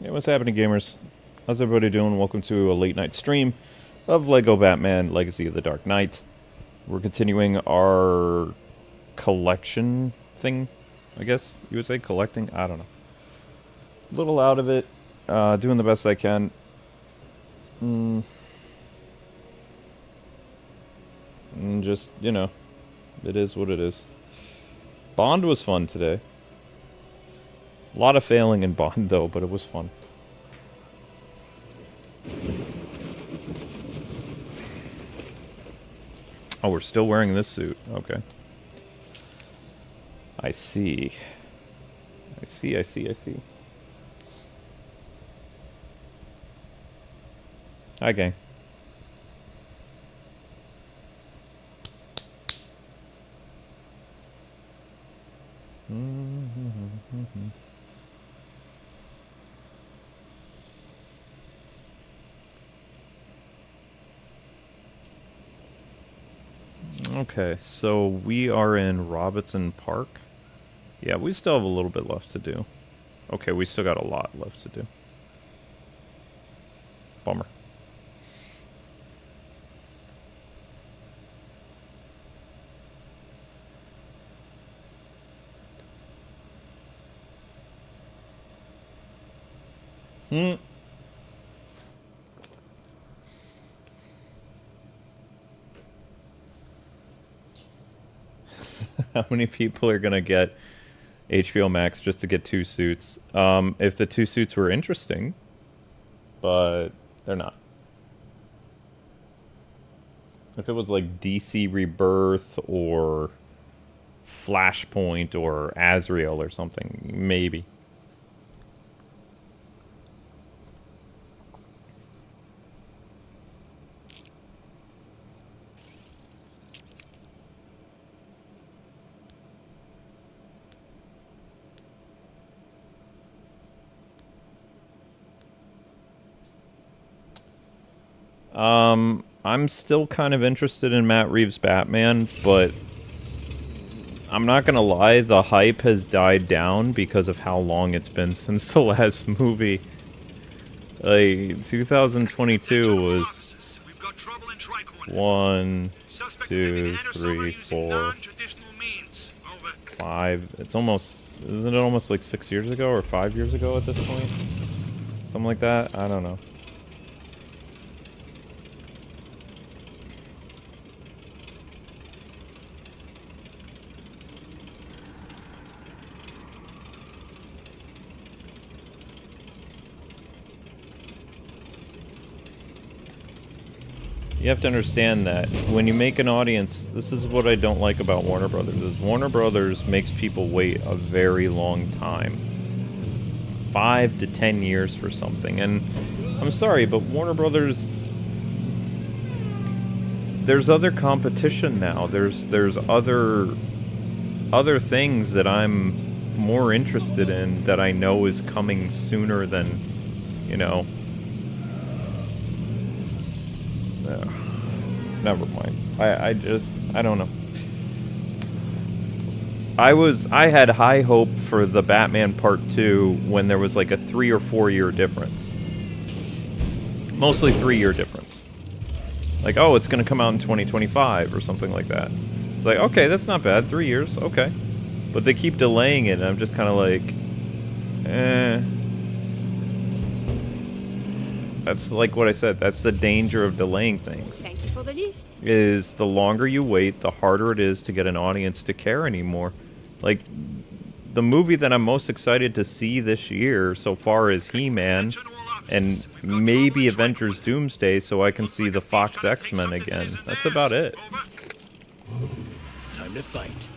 Hey, what's happening, gamers? How's everybody doing? Welcome to a late night stream of Lego Batman Legacy of the Dark Knight. We're continuing our collection thing, I guess you would say. Collecting? I don't know. A little out of it. Doing the best I can. And just, you know, it is what it is. Bond was fun today. A lot of failing in Bond, though, but it was fun. Oh, we're still wearing this suit. Okay. I see. I see. Hi, gang. Okay, so we are in Robinson Park. Yeah, we still have a little bit left to do. Okay, we still got a lot left to do. Bummer. How many people are gonna get HBO Max just to get two suits? If the two suits were interesting, but they're not. If it was like DC Rebirth or Flashpoint or Azrael or something, maybe. I'm still kind of interested in Matt Reeves' Batman, but I'm not gonna lie, the hype has died down because of how long it's been since the last movie. Like, 2022 was 1, 2, 3, 4, 5. It's almost, isn't it almost like 6 years ago or 5 years ago at this point? Something like that? I don't know. You have to understand that when you make an audience, this is what I don't like about Warner Brothers, is Warner Brothers makes people wait a very long time. 5 to 10 years for something. And I'm sorry, but Warner Brothers, there's other competition now. There's other things that I'm more interested in that I know is coming sooner than, you know. Never mind. I don't know. I had high hope for the Batman Part 2 when there was like a 3 or 4 year difference. Mostly 3-year difference. Like, oh, it's gonna come out in 2025 or something like that. It's like, okay, that's not bad. 3 years, okay. But they keep delaying it, and I'm just kind of like, eh. That's like what I said. That's the danger of delaying things. Thank you for the lift. Is the longer you wait, the harder it is to get an audience to care anymore. Like, the movie that I'm most excited to see this year so far is He-Man, and maybe Avengers Doomsday, so I can see the Fox X-Men again. That's about it. Time to fight.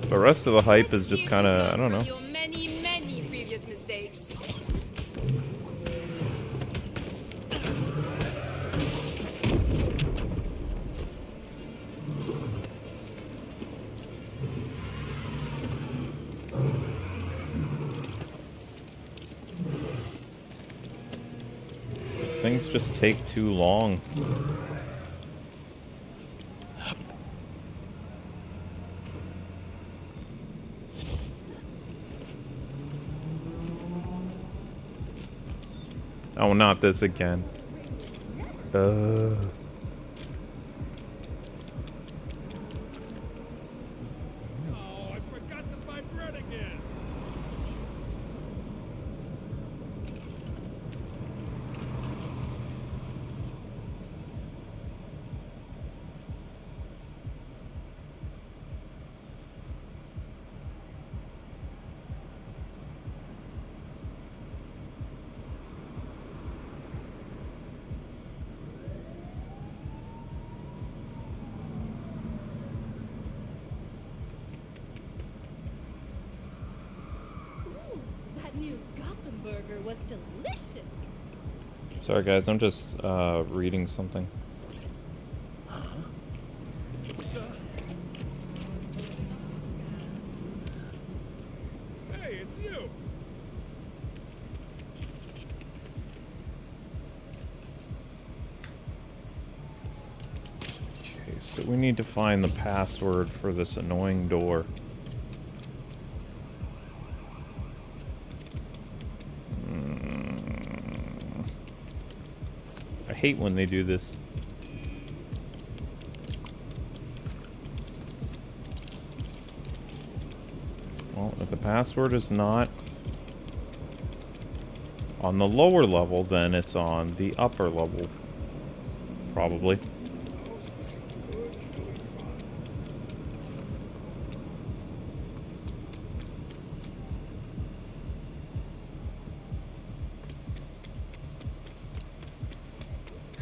The rest of the hype is just kind of, I don't know. Your many previous mistakes. Things just take too long. Oh, not this again. Oh, I forgot to buy bread again. Ooh, that new Gotham burger was delicious. Sorry, guys. I'm just reading something. Hey, it's you. Okay, so we need to find the password for this annoying door. I hate when they do this. Well, if the password is not on the lower level, then it's on the upper level. Probably.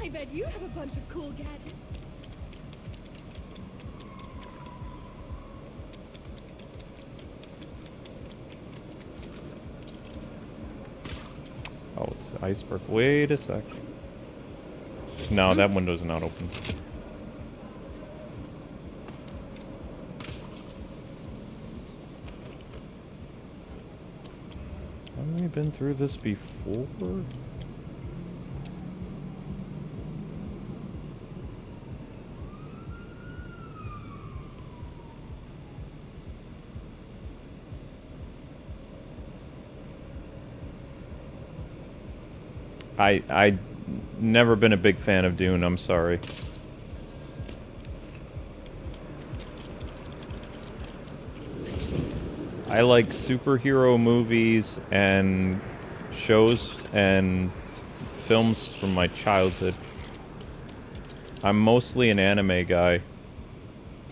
I bet you have a bunch of cool gadgets. Oh, it's the iceberg. Wait a sec. No, that window's not open. Haven't we been through this before? I never been a big fan of Dune, I'm sorry. I like superhero movies and shows and films from my childhood. I'm mostly an anime guy.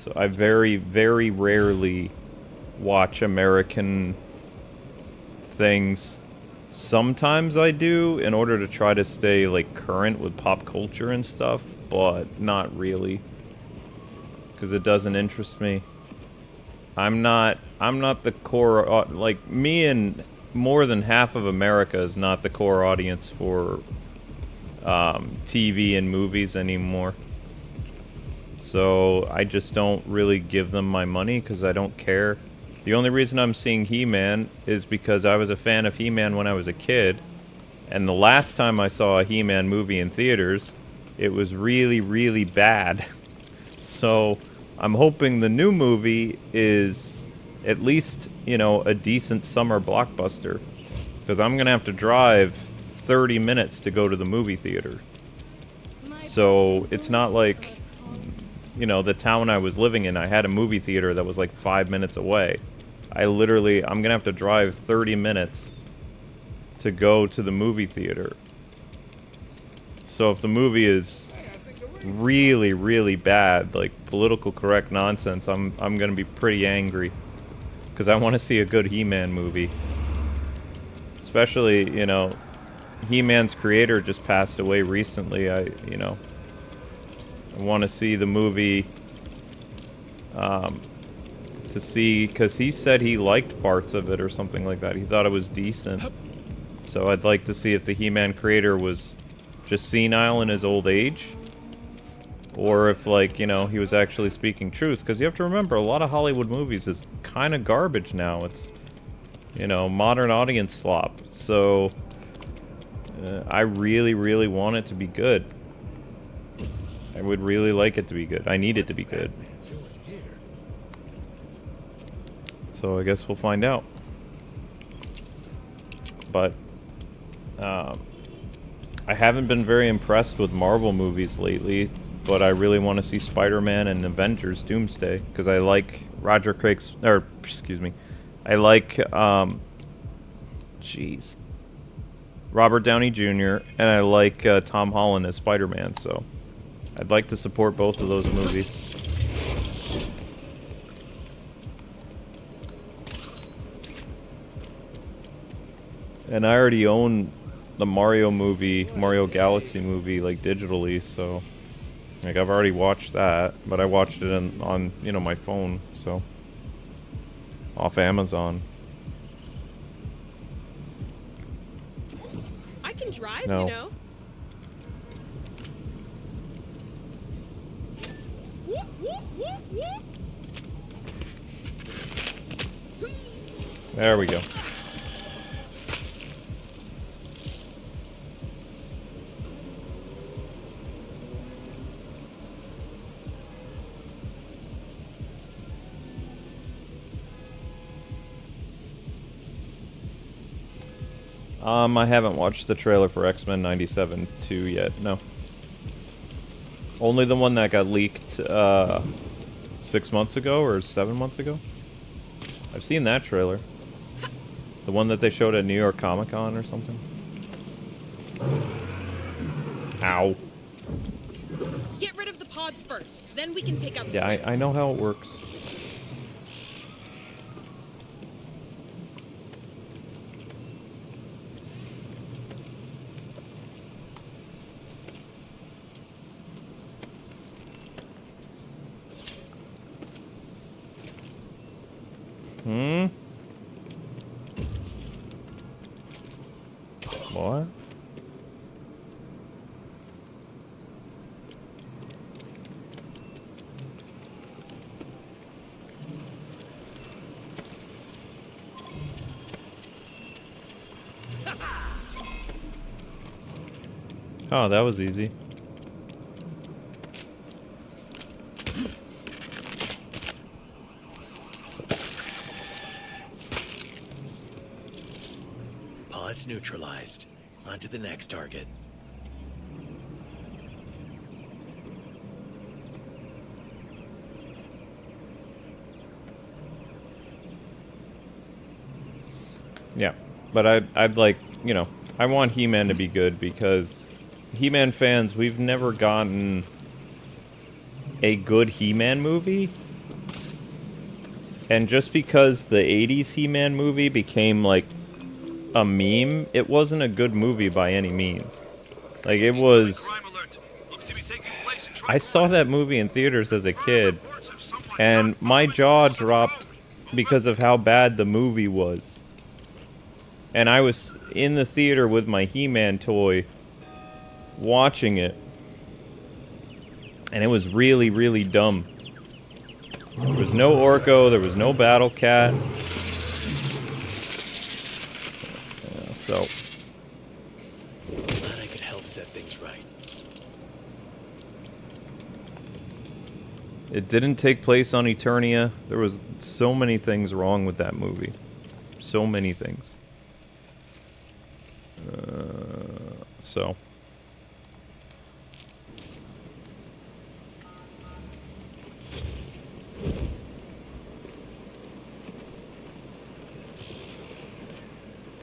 So I very, very rarely watch American things. Sometimes I do in order to try to stay like current with pop culture and stuff, but not really. Because it doesn't interest me. I'm not the core, like me and more than half of America is not the core audience for TV and movies anymore. So I just don't really give them my money because I don't care. The only reason I'm seeing He-Man is because I was a fan of He-Man when I was a kid. And the last time I saw a He-Man movie in theaters, it was really, really bad. So I'm hoping the new movie is at least, you know, a decent summer blockbuster. Because I'm going to have to drive 30 minutes to go to the movie theater. So it's not like, you know, the town I was living in, I had a movie theater that was like 5 minutes away. I'm going to have to drive 30 minutes to go to the movie theater. So if the movie is really, really bad, like political correct nonsense, I'm going to be pretty angry. Because I want to see a good He-Man movie. Especially, you know, He-Man's creator just passed away recently. I want to see the movie to see, because he said he liked parts of it or something like that. He thought it was decent. So I'd like to see if the He-Man creator was just senile in his old age, or if, like, you know, he was actually speaking truth. Because you have to remember, a lot of Hollywood movies is kind of garbage now. It's, you know, modern audience slop. So I really, really want it to be good. I would really like it to be good. I need it to be good. So I guess we'll find out. But I haven't been very impressed with Marvel movies lately, but I really want to see Spider-Man and Avengers Doomsday, because I like Roger Craig's, or, excuse me, I like, jeez, Robert Downey Jr., and I like Tom Holland as Spider-Man, so I'd like to support both of those movies. And I already own the Mario movie, Mario Galaxy movie, like digitally, so like I've already watched that, but I watched it on, you know, my phone, so off Amazon. I can drive, No. you know. There we go. I haven't watched the trailer for X-Men 97 2 yet, no. Only the one that got leaked 6 months ago or 7 months ago. I've seen that trailer. The one that they showed at New York Comic Con or something. Ow. Get rid of the pods first, then we can take out the Yeah, plants. I know how it works. What? Oh, that was easy. Pods neutralized. On to the next target. Yeah, but I'd like, you know, I want He-Man to be good because He-Man fans, we've never gotten a good He-Man movie. And just because the 80s He-Man movie became like a meme, it wasn't a good movie by any means. Like, it was... I saw that movie in theaters as a kid, and my jaw dropped because of how bad the movie was. And I was in the theater with my He-Man toy, watching it, and it was really, really dumb. There was no Orko, there was no Battle Cat. So Glad I could help set things right. it didn't take place on Eternia. There was so many things wrong with that movie. So many things. So.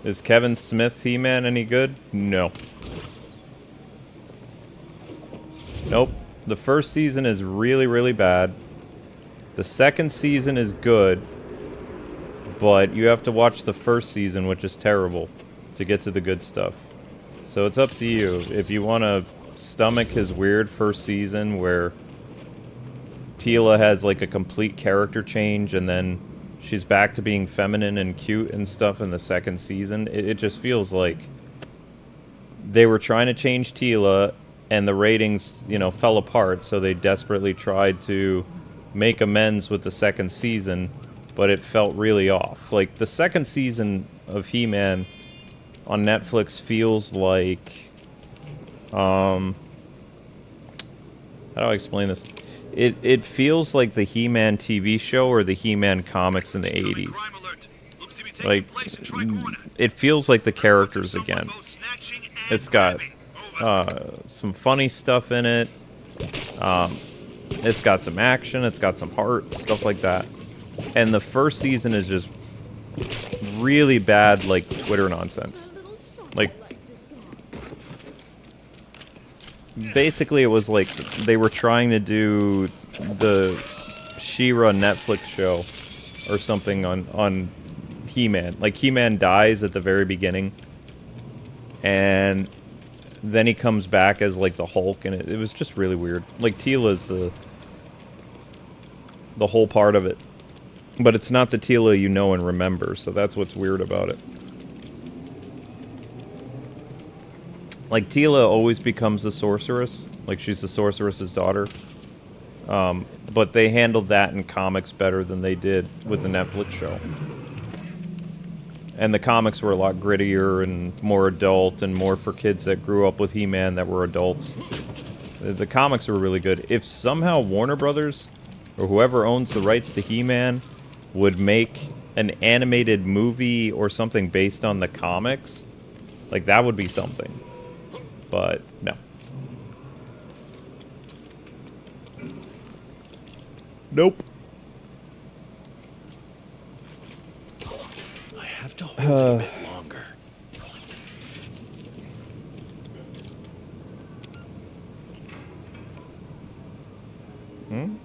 Is Kevin Smith's He-Man any good? No. Nope. The first season is really, really bad. The second season is good, but you have to watch the first season, which is terrible, to get to the good stuff. So it's up to you. If you want to stomach his weird first season where Teela has like a complete character change and then she's back to being feminine and cute and stuff in the second season, it just feels like they were trying to change Teela and the ratings, you know, fell apart, so they desperately tried to make amends with the second season, but it felt really off. Like, the second season of He-Man on Netflix feels like, how do I explain this? It feels like the He-Man TV show or the He-Man comics in the 80s. Like, it feels like the characters again. It's got some funny stuff in it. It's got some action. It's got some heart, stuff like that. And the first season is just really bad, like, Twitter nonsense. Like, basically it was like they were trying to do the She-Ra Netflix show or something on He-Man. Like, He-Man dies at the very beginning, and then he comes back as, like, the Hulk, and it was just really weird. Like, Teela's the whole part of it. But it's not the Teela you know and remember, so that's what's weird about it. Like, Teela always becomes a sorceress. Like, she's the sorceress's daughter. But they handled that in comics better than they did with the Netflix show. And the comics were a lot grittier and more adult and more for kids that grew up with He-Man that were adults. The comics were really good. If somehow Warner Brothers, or whoever owns the rights to He-Man, would make an animated movie or something based on the comics, like, that would be something. But, no. Nope. I have to hold it a bit longer. Hmm?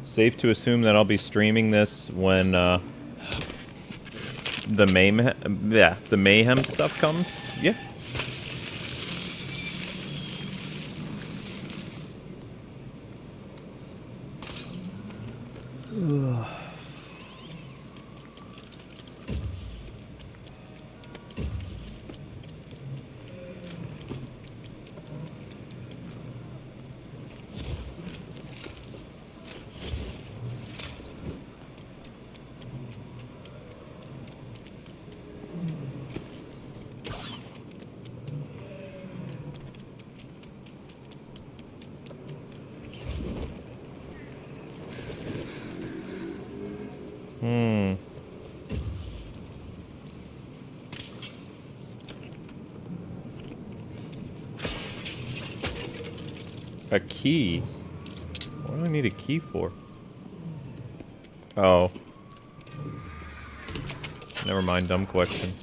Safe to assume that I'll be streaming this when the mayhem stuff comes. Yeah. A key? What do I need a key for? Oh. Never mind, dumb question.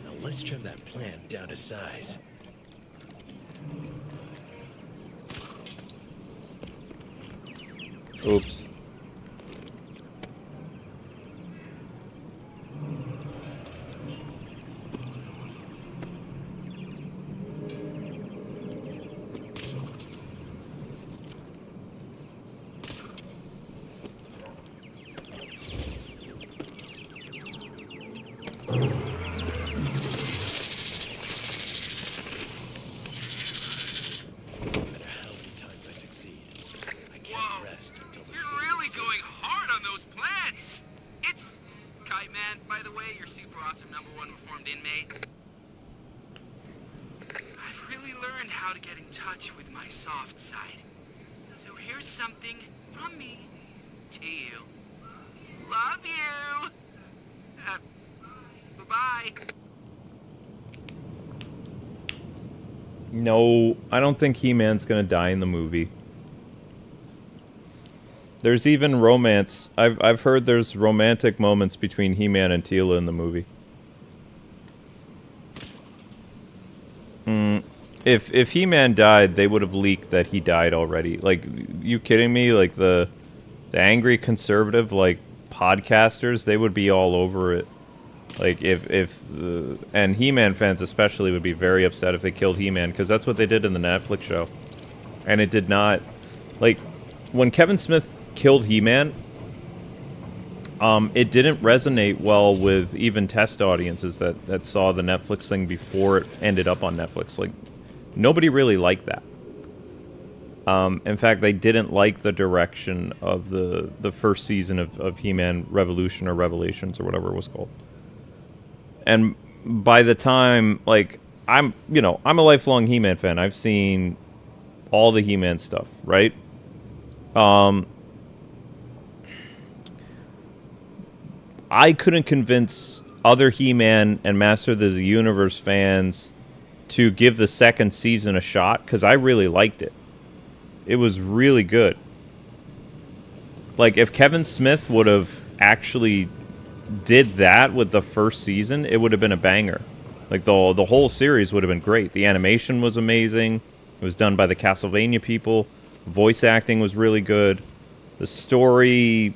Now let's trim that plant down to size. Oops. No, I don't think He-Man's gonna die in the movie. There's even romance. I've heard there's romantic moments between He-Man and Teela in the movie. If He-Man died, they would have leaked that he died already. Like, you kidding me? Like, the angry conservative, like, podcasters, they would be all over it. Like, and He-Man fans especially would be very upset if they killed He-Man, because that's what they did in the Netflix show. And it did not, like, when Kevin Smith killed He-Man, it didn't resonate well with even test audiences that saw the Netflix thing before it ended up on Netflix. Like, nobody really liked that. In fact, they didn't like the direction of the first season of He-Man Revolution or Revelations or whatever it was called. And by the time, like, I'm a lifelong He-Man fan. I've seen all the He-Man stuff, right? I couldn't convince other He-Man and Master of the Universe fans to give the second season a shot because I really liked it. It was really good. Like, if Kevin Smith would have actually did that with the first season, it would have been a banger. Like, the whole series would have been great. The animation was amazing. It was done by the Castlevania people. Voice acting was really good. The story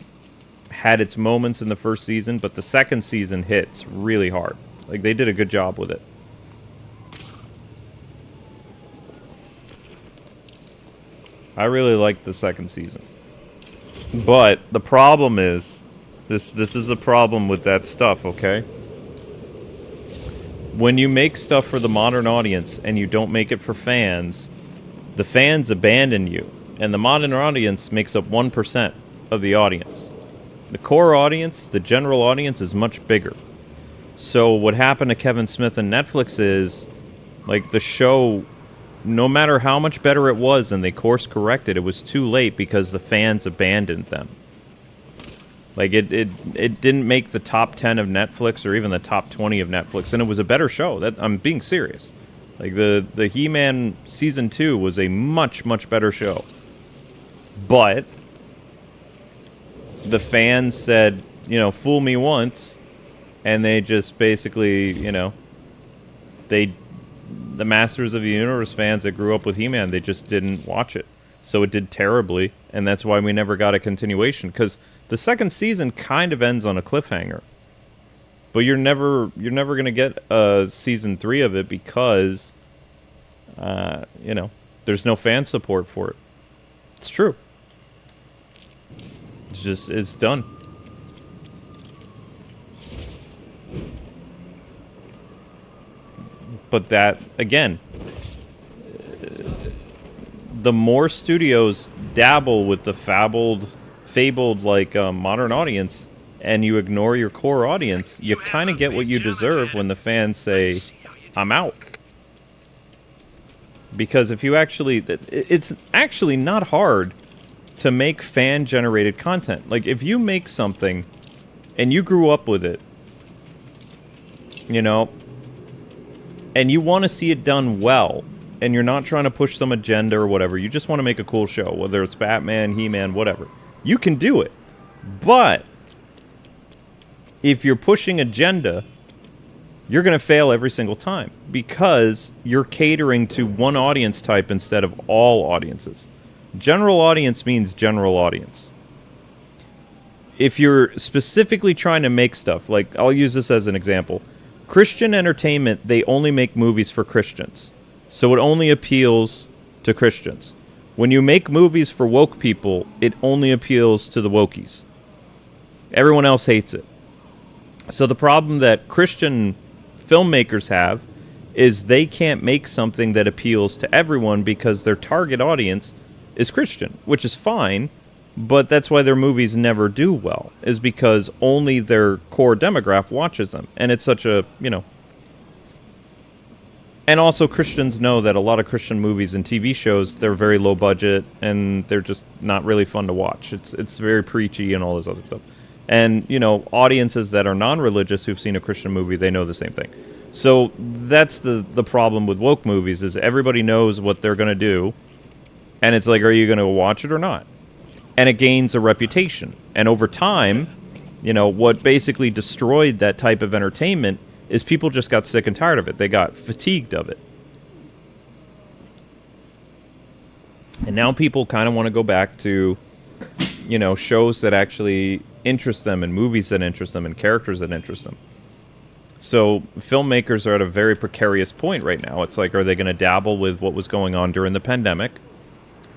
had its moments in the first season, but the second season hits really hard. Like, they did a good job with it. I really liked the second season. But the problem is, this is a problem with that stuff, okay? When you make stuff for the modern audience and you don't make it for fans, the fans abandon you. And the modern audience makes up 1% of the audience. The core audience, the general audience, is much bigger. So what happened to Kevin Smith and Netflix is, like, the show, no matter how much better it was and they course corrected, it was too late because the fans abandoned them. Like, it didn't make the top 10 of Netflix or even the top 20 of Netflix, and it was a better show. I'm being serious. Like, the He-Man Season 2 was a much, much better show. But the fans said, fool me once, and they just basically, the Masters of the Universe fans that grew up with He-Man, they just didn't watch it. So it did terribly, and that's why we never got a continuation, because the second season kind of ends on a cliffhanger. But you're never going to get a season 3 of it because, there's no fan support for it. It's true. It's done. But that, again, the more studios dabble with the fabled like modern audience, and you ignore your core audience, you kind of get what you deserve when the fans say, I'm out. Because if you actually, it's actually not hard to make fan-generated content. Like, if you make something and you grew up with it, and you want to see it done well, and you're not trying to push some agenda or whatever, you just want to make a cool show, whether it's Batman, He-Man, whatever, you can do it. But if you're pushing agenda, you're going to fail every single time because you're catering to one audience type instead of all audiences. General audience means general audience. If you're specifically trying to make stuff, like, I'll use this as an example. Christian entertainment, they only make movies for Christians. So it only appeals to Christians. When you make movies for woke people, it only appeals to the wokies. Everyone else hates it. So the problem that Christian filmmakers have is they can't make something that appeals to everyone because their target audience is Christian, which is fine, but that's why their movies never do well, is because only their core demographic watches them. And it's such a, And also Christians know that a lot of Christian movies and TV shows, they're very low budget, and they're just not really fun to watch. It's very preachy and all this other stuff. And, audiences that are non-religious who've seen a Christian movie, they know the same thing. So that's the problem with woke movies, is everybody knows what they're going to do, and it's like, are you going to watch it or not? And it gains a reputation. And over time, what basically destroyed that type of entertainment is people just got sick and tired of it. They got fatigued of it. And now people kind of want to go back to, shows that actually interest them, and movies that interest them, and characters that interest them. So filmmakers are at a very precarious point right now. It's like, are they going to dabble with what was going on during the pandemic?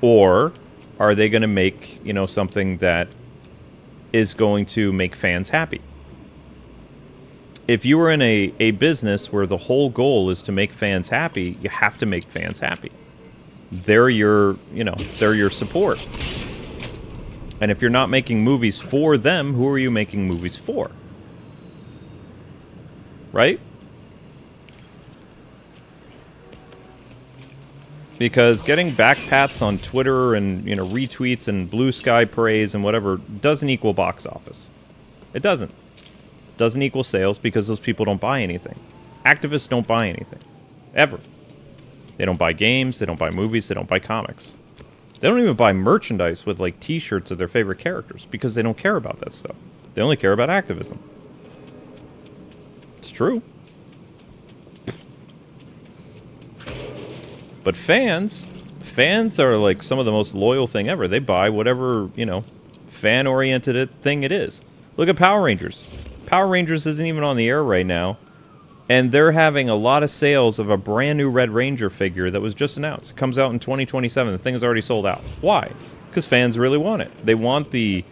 Or are they going to make, you know, something that is going to make fans happy? If you were in a business where the whole goal is to make fans happy, you have to make fans happy. They're your, you know, they're your support. And if you're not making movies for them, who are you making movies for? Right? Because getting backpats on Twitter and, you know, retweets and blue sky praise and whatever doesn't equal box office. It doesn't. Doesn't equal sales because those people don't buy anything. Activists don't buy anything. Ever. They don't buy games, they don't buy movies, they don't buy comics. They don't even buy merchandise with, like, t-shirts of their favorite characters because they don't care about that stuff. They only care about activism. It's true. But fans are, like, some of the most loyal thing ever. They buy whatever, you know, fan-oriented thing it is. Look at Power Rangers. Power Rangers isn't even on the air right now, and they're having a lot of sales of a brand new Red Ranger figure that was just announced. It comes out in 2027. The thing is already sold out. Why? Because fans really want it. They want the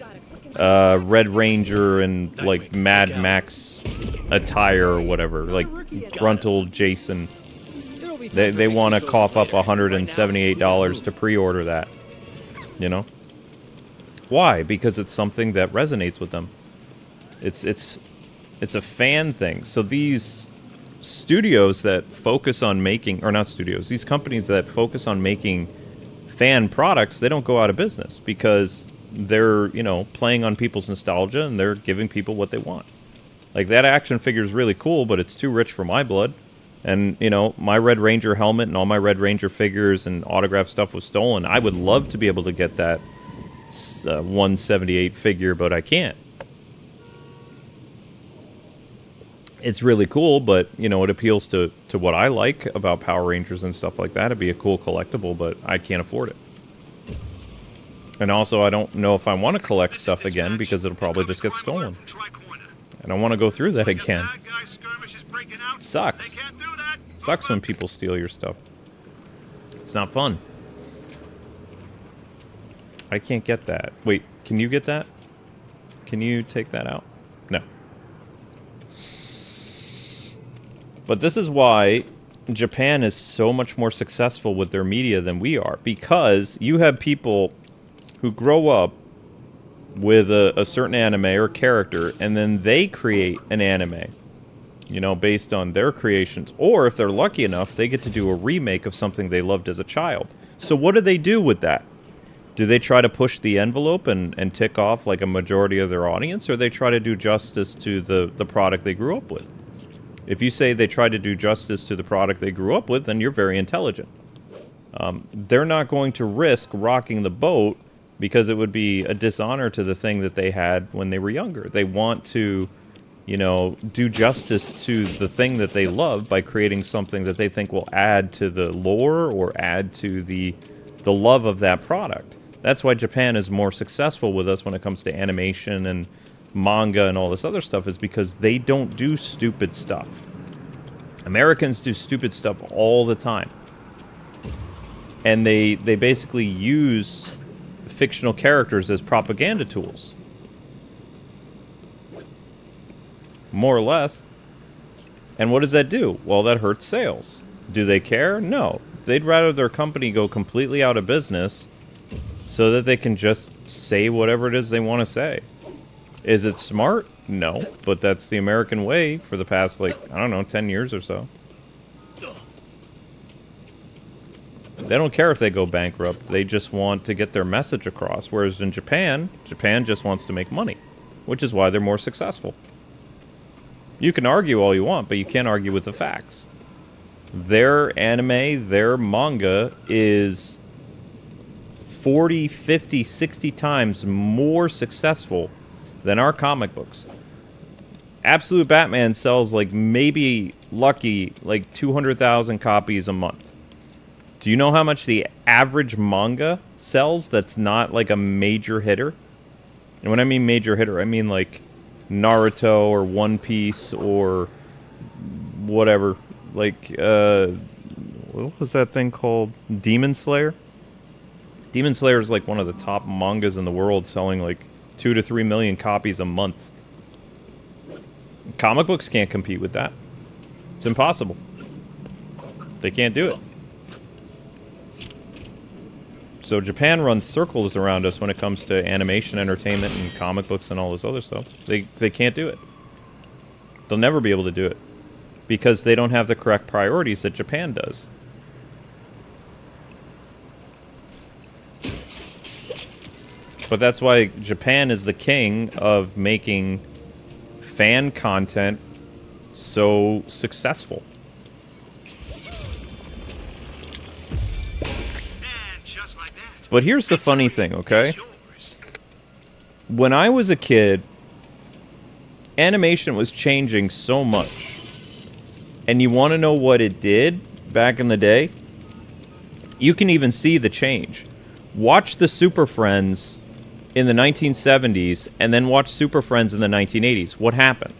Red Ranger and, like, Mad Max attire or whatever, like Gruntle Jason. They want to cough up $178 to pre-order that. You know? Why? Because it's something that resonates with them. It's a fan thing. So these studios that focus on making, or not studios, these companies that focus on making fan products, they don't go out of business because they're, you know, playing on people's nostalgia and they're giving people what they want. Like, that action figure is really cool, but it's too rich for my blood. And, you know, my Red Ranger helmet and all my Red Ranger figures and autographed stuff was stolen. I would love to be able to get that 178 figure, but I can't. It's really cool, but, you know, it appeals to what I like about Power Rangers and stuff like that. It'd be a cool collectible, but I can't afford it. And also, I don't know if I want to collect stuff again because it'll probably just get stolen. I don't want to go through that again. It sucks. Sucks when people steal your stuff. It's not fun. I can't get that. Wait, can you get that? Can you take that out? No. But this is why Japan is so much more successful with their media than we are. Because you have people who grow up with a certain anime or character, and then they create an anime, you know, based on their creations. Or if they're lucky enough, they get to do a remake of something they loved as a child. So what do they do with that? Do they try to push the envelope and tick off like a majority of their audience, or they try to do justice to the product they grew up with? If you say they try to do justice to the product they grew up with, then you're very intelligent. They're not going to risk rocking the boat because it would be a dishonor to the thing that they had when they were younger. They want to, you know, do justice to the thing that they love by creating something that they think will add to the lore or add to the love of that product. That's why Japan is more successful with us when it comes to animation and manga and all this other stuff, is because they don't do stupid stuff. Americans do stupid stuff all the time. And they basically use fictional characters as propaganda tools. More or less. And what does that do? Well, that hurts sales. Do they care? No. They'd rather their company go completely out of business so that they can just say whatever it is they want to say. Is it smart? No. But that's the American way for the past, like, I don't know, 10 years or so. They don't care if they go bankrupt. They just want to get their message across. Whereas in Japan, Japan just wants to make money, which is why they're more successful. You can argue all you want, but you can't argue with the facts. Their anime, their manga is 40, 50, 60 times more successful than our comic books. Absolute Batman sells, like, maybe lucky, like 200,000 copies a month. Do you know how much the average manga sells that's not, like, a major hitter? And when I mean major hitter, I mean, like, Naruto or One Piece or whatever. Like, what was that thing called? Demon Slayer? Demon Slayer is like one of the top mangas in the world, selling like 2 to 3 million copies a month. Comic books can't compete with that. It's impossible. They can't do it. So Japan runs circles around us when it comes to animation, entertainment, and comic books and all this other stuff. They can't do it. They'll never be able to do it. Because they don't have the correct priorities that Japan does. But that's why Japan is the king of making fan content so successful. But here's the funny thing, okay? When I was a kid, animation was changing so much. And you want to know what it did back in the day? You can even see the change. Watch the Super Friends in the 1970s and then watch Super Friends in the 1980s. What happened?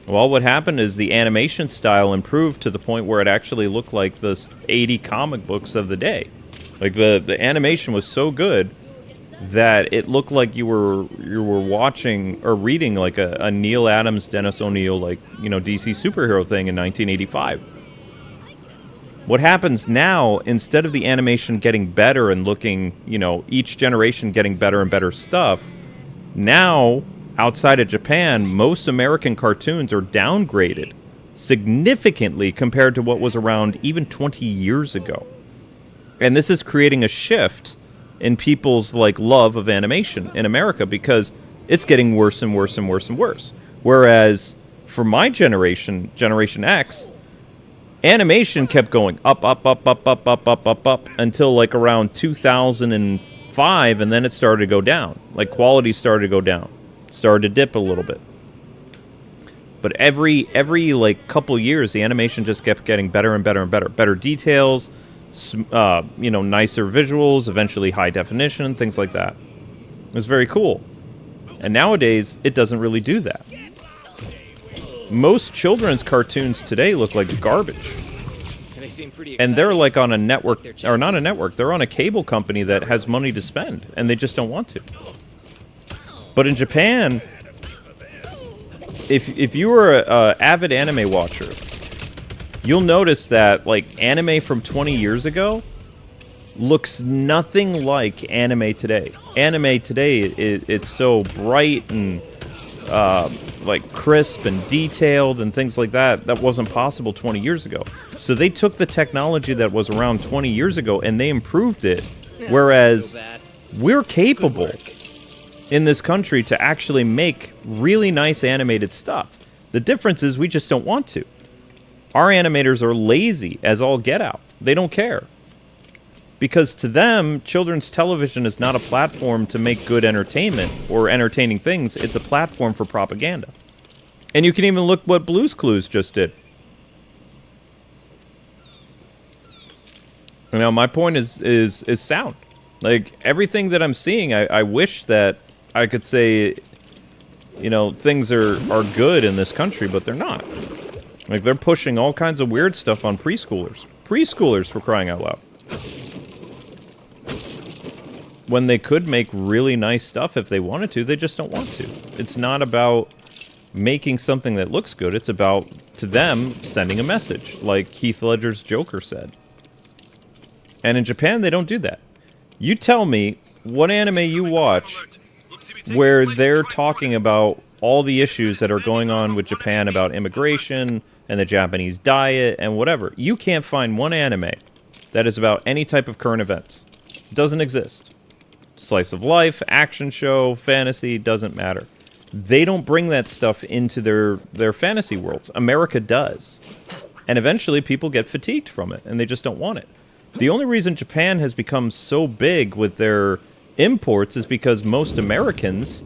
Well, what happened is the animation style improved to the point where it actually looked like the 80 comic books of the day. Like the animation was so good that it looked like you were watching or reading like a Neil Adams, Dennis O'Neil, like, you know, DC superhero thing in 1985. What happens now, instead of the animation getting better and looking, you know, each generation getting better and better stuff, now, outside of Japan, most American cartoons are downgraded significantly compared to what was around even 20 years ago. And this is creating a shift in people's, like, love of animation in America because it's getting worse and worse and worse and worse. Whereas, for my generation, Generation X, animation kept going up, up, up, up, up, up, up, up, up, until, like, around 2005, and then it started to go down. Like, quality started to go down. Started to dip a little bit. But every like, couple years, the animation just kept getting better and better and better. Better details, you know, nicer visuals, eventually high definition, things like that. It was very cool. And nowadays, it doesn't really do that. Most children's cartoons today look like garbage. And they're like on a network, or not a network, they're on a cable company that has money to spend, and they just don't want to. But in Japan, if you were an avid anime watcher, you'll notice that, like, anime from 20 years ago looks nothing like anime today. Anime today, it's so bright and, like, crisp and detailed and things like that. That wasn't possible 20 years ago. So they took the technology that was around 20 years ago and they improved it, whereas we're capable in this country to actually make really nice animated stuff. The difference is we just don't want to. Our animators are lazy as all get out. They don't care. Because to them, children's television is not a platform to make good entertainment or entertaining things. It's a platform for propaganda. And you can even look what Blue's Clues just did. You know, my point is sound. Like, everything that I'm seeing, I wish that I could say, you know, things are good in this country, but they're not. Like, they're pushing all kinds of weird stuff on preschoolers. Preschoolers, for crying out loud. When they could make really nice stuff if they wanted to, they just don't want to. It's not about making something that looks good. It's about, to them, sending a message, like Heath Ledger's Joker said. And in Japan, they don't do that. You tell me what anime you watch where they're talking about all the issues that are going on with Japan about immigration and the Japanese diet and whatever. You can't find one anime that is about any type of current events. It doesn't exist. Slice of life, action show, fantasy, doesn't matter. They don't bring that stuff into their fantasy worlds. America does. And eventually people get fatigued from it and they just don't want it. The only reason Japan has become so big with their imports is because most Americans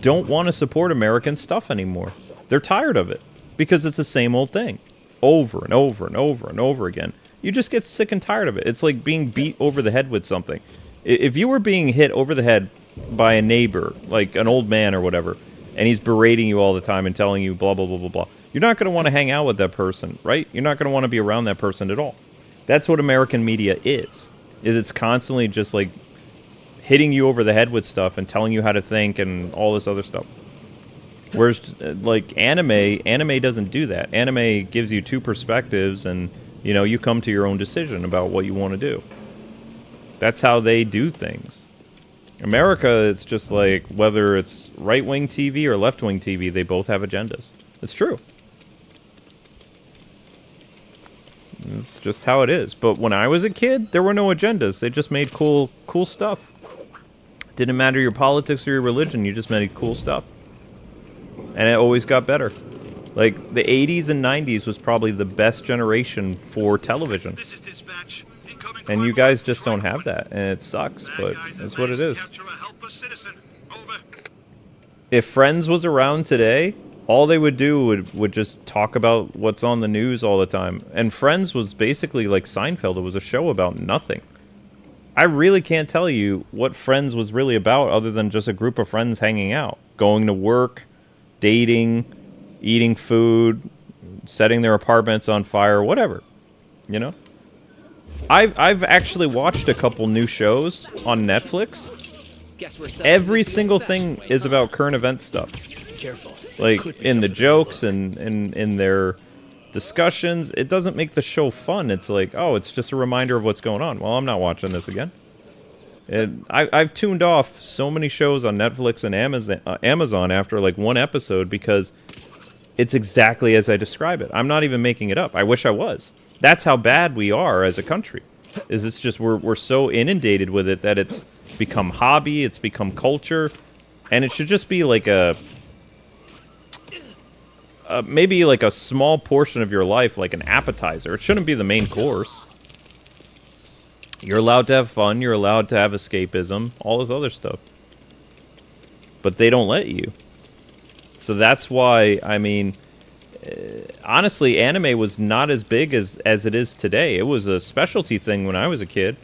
don't want to support American stuff anymore. They're tired of it because it's the same old thing over and over and over and over again. You just get sick and tired of it. It's like being beat over the head with something. If you were being hit over the head by a neighbor, like an old man or whatever, and he's berating you all the time and telling you blah, blah, blah, blah, blah, you're not going to want to hang out with that person, right? You're not going to want to be around that person at all. That's what American media is it's constantly just like hitting you over the head with stuff and telling you how to think and all this other stuff. Whereas, like, anime doesn't do that. Anime gives you two perspectives, and, you know, you come to your own decision about what you want to do. That's how they do things. America, it's just like, whether it's right-wing TV or left-wing TV, they both have agendas. It's true. It's just how it is. But when I was a kid, there were no agendas. They just made cool stuff. Didn't matter your politics or your religion, you just made cool stuff. And it always got better. Like, the 80s and 90s was probably the best generation for television. This is dispatch. And you guys just don't have that, and it sucks, but that's what it is. If Friends was around today, all they would do would just talk about what's on the news all the time. And Friends was basically like Seinfeld. It was a show about nothing. I really can't tell you what Friends was really about other than just a group of friends hanging out. Going to work, dating, eating food, setting their apartments on fire, whatever. You know? I've actually watched a couple new shows on Netflix. Every single thing is about current event stuff. Careful. Like, in the jokes and in their discussions, it doesn't make the show fun. It's like, oh, it's just a reminder of what's going on. Well, I'm not watching this again. I've tuned off so many shows on Netflix and Amazon after, like, one episode because it's exactly as I describe it. I'm not even making it up. I wish I was. That's how bad we are as a country. It's just we're so inundated with it that it's become hobby, it's become culture, and it should just be like maybe like a small portion of your life, like an appetizer. It shouldn't be the main course. You're allowed to have fun, you're allowed to have escapism, all this other stuff. But they don't let you. So that's why, I mean, honestly, anime was not as big as it is today. It was a specialty thing when I was a kid.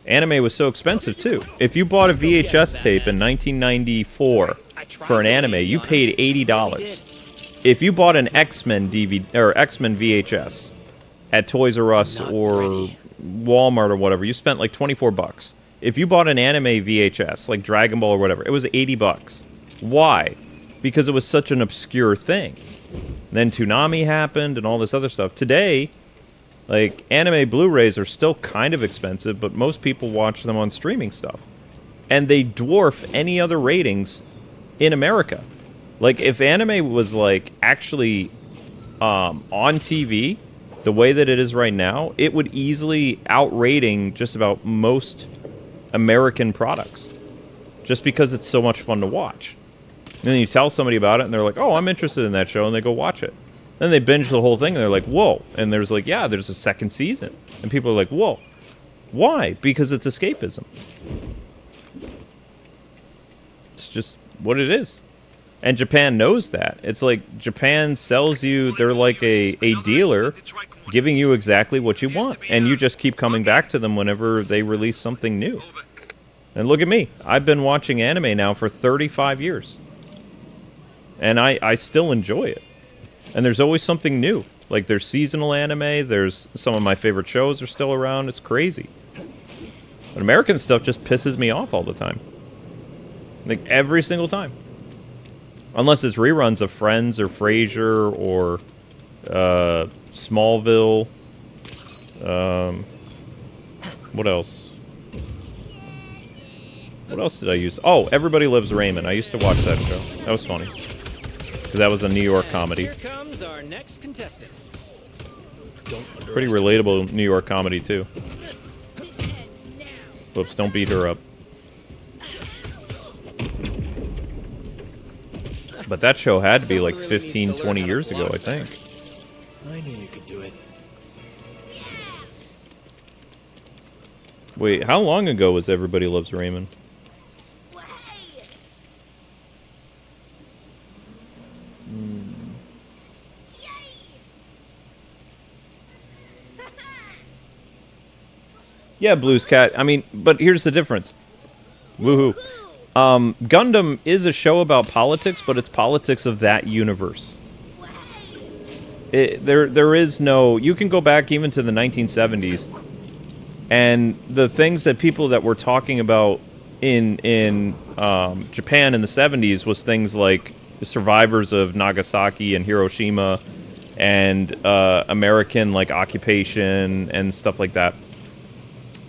Anime was so expensive, too. If you bought a VHS tape in 1994 for an anime, you paid $80. If you bought an X-Men DVD or X-Men VHS at Toys R Us or Walmart or whatever, you spent like $24. If you bought an anime VHS, like Dragon Ball or whatever, it was $80. Why? Because it was such an obscure thing. Then Toonami happened and all this other stuff. Today, like, anime Blu-rays are still kind of expensive, but most people watch them on streaming stuff. And they dwarf any other ratings in America. Like, if anime was, like, actually on TV, the way that it is right now, it would easily outrating just about most American products. Just because it's so much fun to watch. And then you tell somebody about it, and they're like, oh, I'm interested in that show, and they go watch it. Then they binge the whole thing, and they're like, whoa. And there's like, yeah, there's a second season. And people are like, whoa. Why? Because it's escapism. It's just what it is. And Japan knows that. It's like Japan sells you, they're like a dealer giving you exactly what you want. And you just keep coming back to them whenever they release something new. And look at me. I've been watching anime now for 35 years. And I still enjoy it. And there's always something new. Like, there's seasonal anime, there's some of my favorite shows are still around. It's crazy. But American stuff just pisses me off all the time. Like, every single time. Unless it's reruns of Friends or Frasier or Smallville. What else? What else did I use? Oh, Everybody Loves Raymond. I used to watch that show. That was funny. Because that was a New York comedy. Here comes our next contestant. Pretty relatable New York comedy, too. Whoops, don't beat her up. But that show had to be like 15, 20 years ago, I think. I knew you could do it. Wait, how long ago was Everybody Loves Raymond? Yeah, Blues Cat. I mean, but here's the difference. Woohoo. Gundam is a show about politics, but it's politics of that universe. There is no... You can go back even to the 1970s, and the things that people that were talking about in Japan in the 70s was things like survivors of Nagasaki and Hiroshima and American like occupation and stuff like that.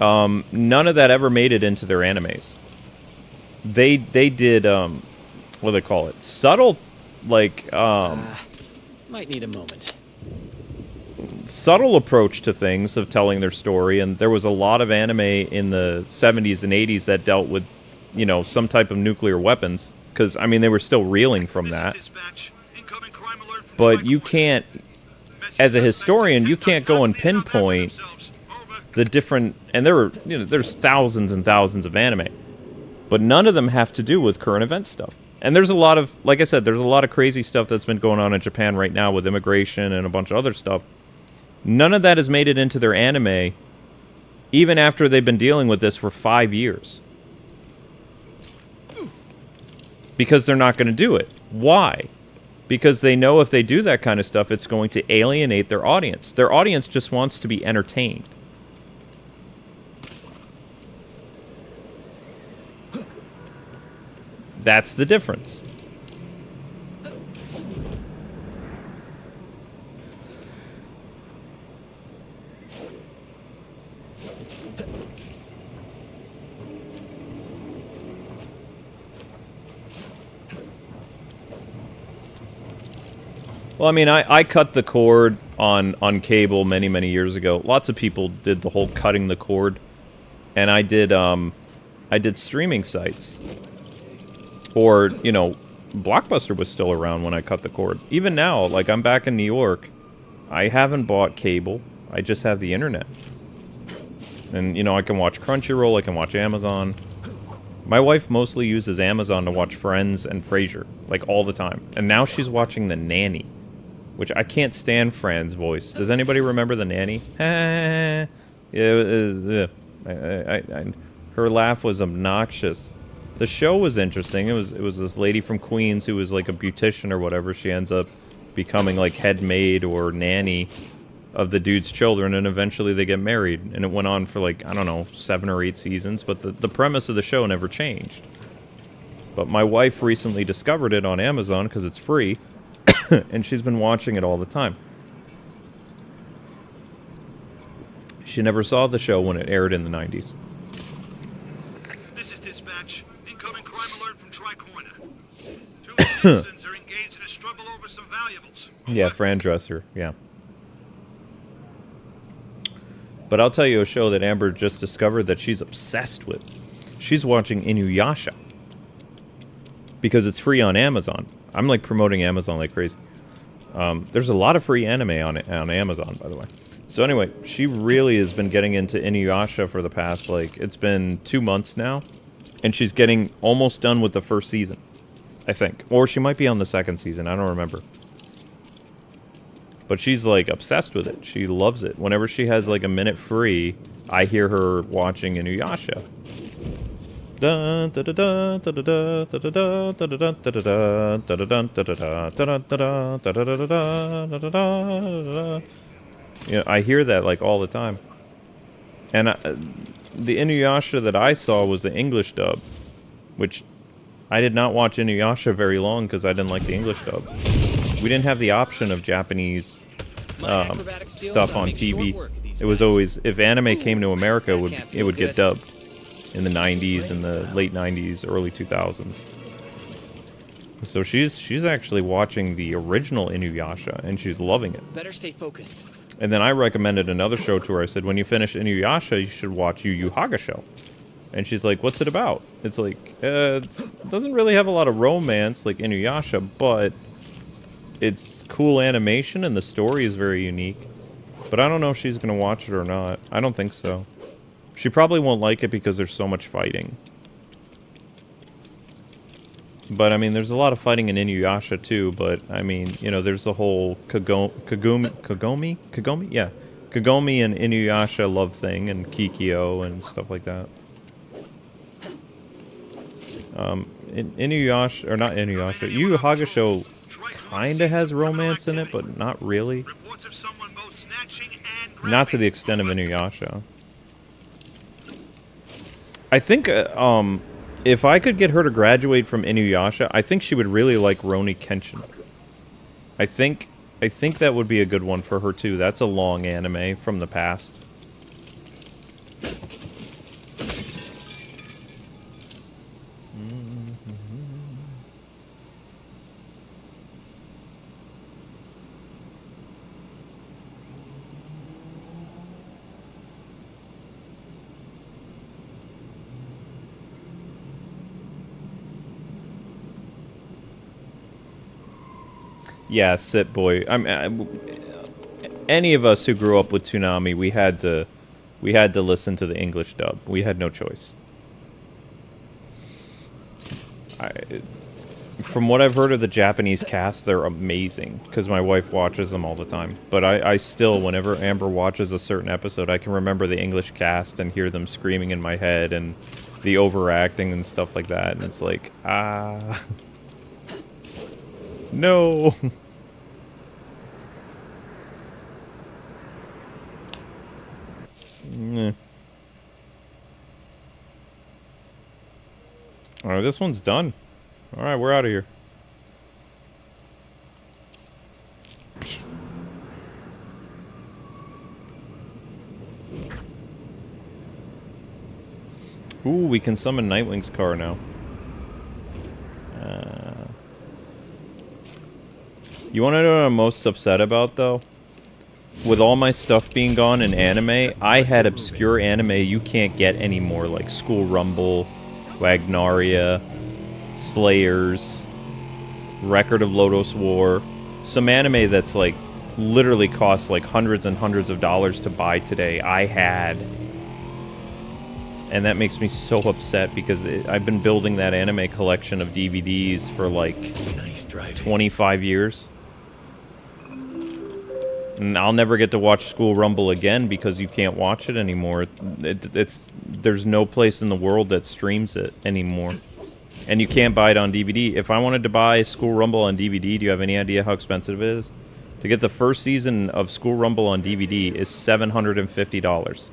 None of that ever made it into their animes. They did what do they call it? Subtle, like Might need a moment. subtle approach to things of telling their story, and there was a lot of anime in the 70s and 80s that dealt with, you know, some type of nuclear weapons, because I mean they were still reeling from that. But you can't, as a historian, you can't go and pinpoint the different, and there were, you know, there's thousands and thousands of anime, but none of them have to do with current event stuff. And there's a lot of, like I said, there's a lot of crazy stuff that's been going on in Japan right now with immigration and a bunch of other stuff. None of that has made it into their anime, even after they've been dealing with this for 5 years. Because they're not going to do it. Why? Because they know if they do that kind of stuff, it's going to alienate their audience. Their audience just wants to be entertained. That's the difference. Well, I mean, I cut the cord on cable many years ago. Lots of people did the whole cutting the cord, and I did streaming sites. Or, you know, Blockbuster was still around when I cut the cord. Even now, like, I'm back in New York. I haven't bought cable. I just have the internet. And, you know, I can watch Crunchyroll, I can watch Amazon. My wife mostly uses Amazon to watch Friends and Frasier, like, all the time. And now she's watching The Nanny, which I can't stand Fran's voice. Does anybody remember The Nanny? Her laugh was obnoxious. The show was interesting. It was this lady from Queens who was like a beautician or whatever. She ends up becoming like head maid or nanny of the dude's children, and eventually they get married. And it went on for like, I don't know, 7 or 8 seasons, but the premise of the show never changed. But my wife recently discovered it on Amazon because it's free, and she's been watching it all the time. She never saw the show when it aired in the 90s. This is dispatch. Incoming crime alert from Tri-Corner. 2 citizens are engaged in a struggle over some valuables. Yeah, Fran Dresser, yeah. But I'll tell you a show that Amber just discovered that she's obsessed with. She's watching Inuyasha. Because it's free on Amazon. I'm like promoting Amazon like crazy. There's a lot of free anime on Amazon, by the way. So anyway, she really has been getting into Inuyasha for the past, like, it's been 2 months now. And she's getting almost done with the first season, I think. Or she might be on the second season, I don't remember. But she's, like, obsessed with it. She loves it. Whenever she has, like, a minute free, I hear her watching Inuyasha. Yeah, I hear that like all the time. And the Inuyasha that I saw was the English dub, which I did not watch Inuyasha very long because I didn't like the English dub. We didn't have the option of Japanese stuff on TV. It was always, if anime came to America, it would get dubbed in the 90s and the late 90s, early 2000s. So she's actually watching the original Inuyasha, and she's loving it. Better stay focused. And then I recommended another show to her. I said, when you finish Inuyasha, you should watch Yu Yu Hakusho. And she's like, what's it about? It's like, it doesn't really have a lot of romance like Inuyasha, but it's cool animation and the story is very unique. But I don't know if she's going to watch it or not. I don't think so. She probably won't like it because there's so much fighting. But, I mean, there's a lot of fighting in Inuyasha, too. But, I mean, you know, there's the whole Kagome? Yeah. Kagome and Inuyasha love thing, and Kikyo and stuff like that. Inuyasha, or not Inuyasha, Yu Yu Hakusho kinda has romance in it, but not really. Not to the extent of Inuyasha. I think, If I could get her to graduate from Inuyasha, I think she would really like Roni Kenshin. I think that would be a good one for her too. That's a long anime from the past. Yeah, sit boy. Any of us who grew up with Toonami, we had to listen to the English dub. We had no choice. From what I've heard of the Japanese cast, they're amazing because my wife watches them all the time. But I still, whenever Amber watches a certain episode, I can remember the English cast and hear them screaming in my head and the overacting and stuff like that. And it's like, no. Alright, this one's done. Alright, we're out of here. Ooh, we can summon Nightwing's car now. You want to know what I'm most upset about, though? With all my stuff being gone in anime, I had obscure anime you can't get anymore, like School Rumble, Wagnaria, Slayers, Record of Lodoss War. Some anime that's like literally costs like hundreds and hundreds of dollars to buy today, I had. And that makes me so upset because I've been building that anime collection of DVDs for like 25 years. And I'll never get to watch School Rumble again because you can't watch it anymore. There's no place in the world that streams it anymore. And you can't buy it on DVD. If I wanted to buy School Rumble on DVD, do you have any idea how expensive it is? To get the first season of School Rumble on DVD is $750.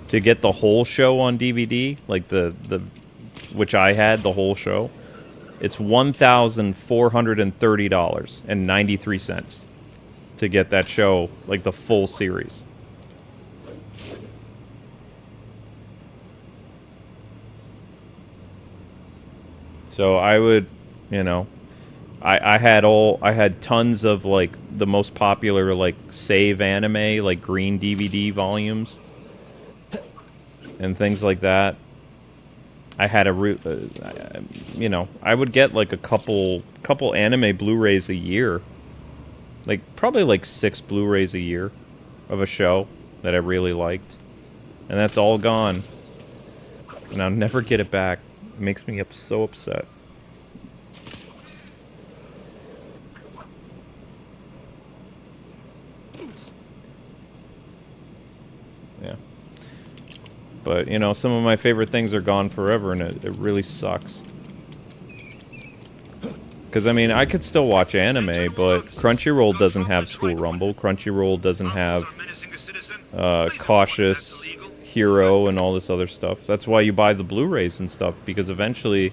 To get the whole show on DVD, like which I had, the whole show, it's $1,430.93 to get that show, like the full series. So I would, I had tons of like the most popular like save anime, like green DVD volumes and things like that. I had I would get like a couple anime Blu-rays a year. Like, probably like 6 Blu-rays a year of a show that I really liked. And that's all gone. And I'll never get it back. It makes me so upset. Yeah. But, some of my favorite things are gone forever, and it really sucks. Because, I could still watch anime, but Crunchyroll doesn't have School Rumble. Crunchyroll doesn't have Cautious, Hero, and all this other stuff. That's why you buy the Blu-rays and stuff, because eventually,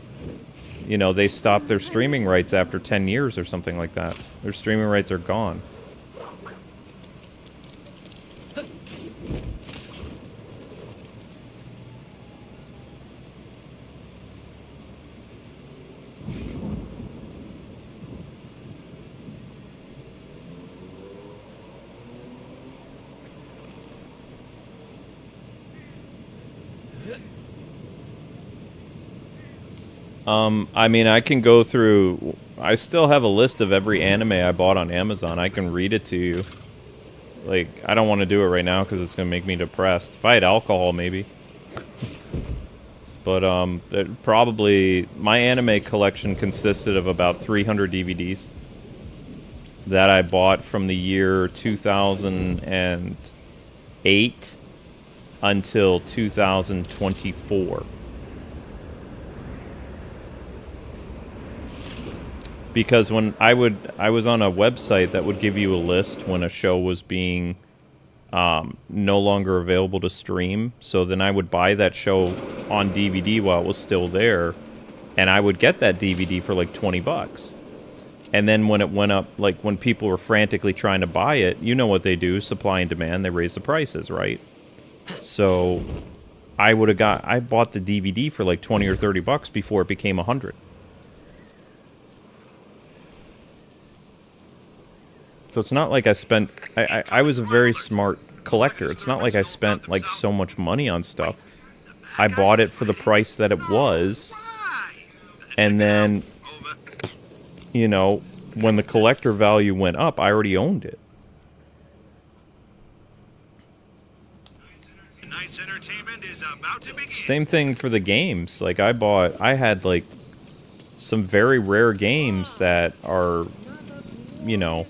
they stop their streaming rights after 10 years or something like that. Their streaming rights are gone. I can go through... I still have a list of every anime I bought on Amazon. I can read it to you. Like, I don't want to do it right now because it's going to make me depressed. If I had alcohol, maybe. But, probably... My anime collection consisted of about 300 DVDs that I bought from the year 2008 until 2024. Because when I was on a website that would give you a list when a show was being no longer available to stream. So then I would buy that show on DVD while it was still there, And I would get that DVD for like 20 bucks. And then when it went up, like when people were frantically trying to buy it, you know what they do, supply and demand, they raise the prices, right? So I bought the DVD for like 20 or 30 bucks before it became 100. So it's not like I spent, I was a very smart collector. It's not like I spent like so much money on stuff. I bought it for the price that it was. And then, you know, when the collector value went up, I already owned it. Tonight's entertainment is about to begin. Same thing for the games. Like I had like some very rare games that are, you know,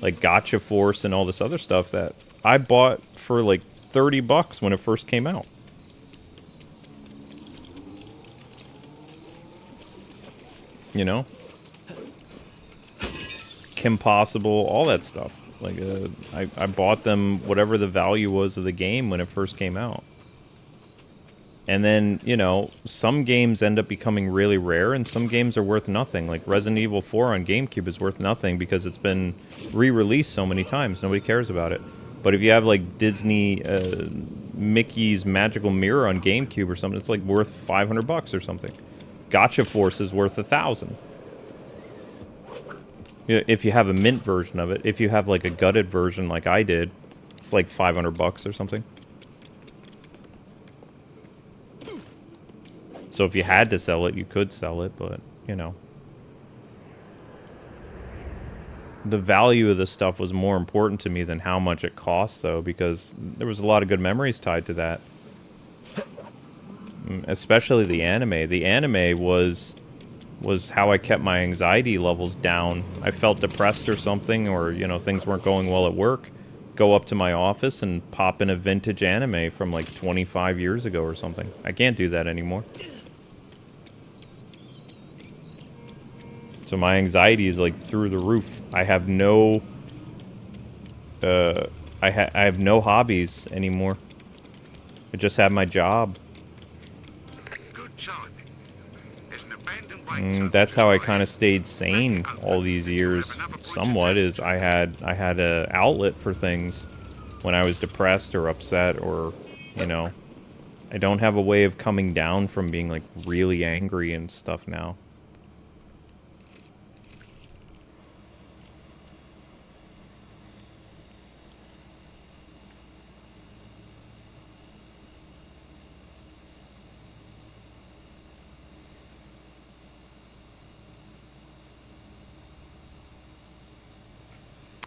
like Gotcha Force and all this other stuff that I bought for like 30 bucks when it first came out. You know? Kim Possible, all that stuff. Like, I bought them whatever the value was of the game when it first came out. And then, you know, some games end up becoming really rare, and some games are worth nothing. Like Resident Evil 4 on GameCube is worth nothing because it's been re-released so many times. Nobody cares about it. But if you have, like, Disney, Mickey's Magical Mirror on GameCube or something, it's, like, worth 500 bucks or something. Gotcha Force is worth 1,000. If you have a mint version of it. If you have, like, a gutted version like I did, it's, like, 500 bucks or something. So if you had to sell it, you could sell it, but, you know. The value of the stuff was more important to me than how much it cost, though, because there was a lot of good memories tied to that. Especially the anime. The anime was how I kept my anxiety levels down. I felt depressed or something, or, you know, things weren't going well at work. Go up to my office and pop in a vintage anime from, like, 25 years ago or something. I can't do that anymore. So my anxiety is like through the roof. I have no, I have no hobbies anymore. I just have my job. Good timing. There's an abandoned right turn That's just how I by kind of it. stayed sane all these years. Somewhat is I had a outlet for things when I was depressed or upset or, you know, I don't have a way of coming down from being like really angry and stuff now.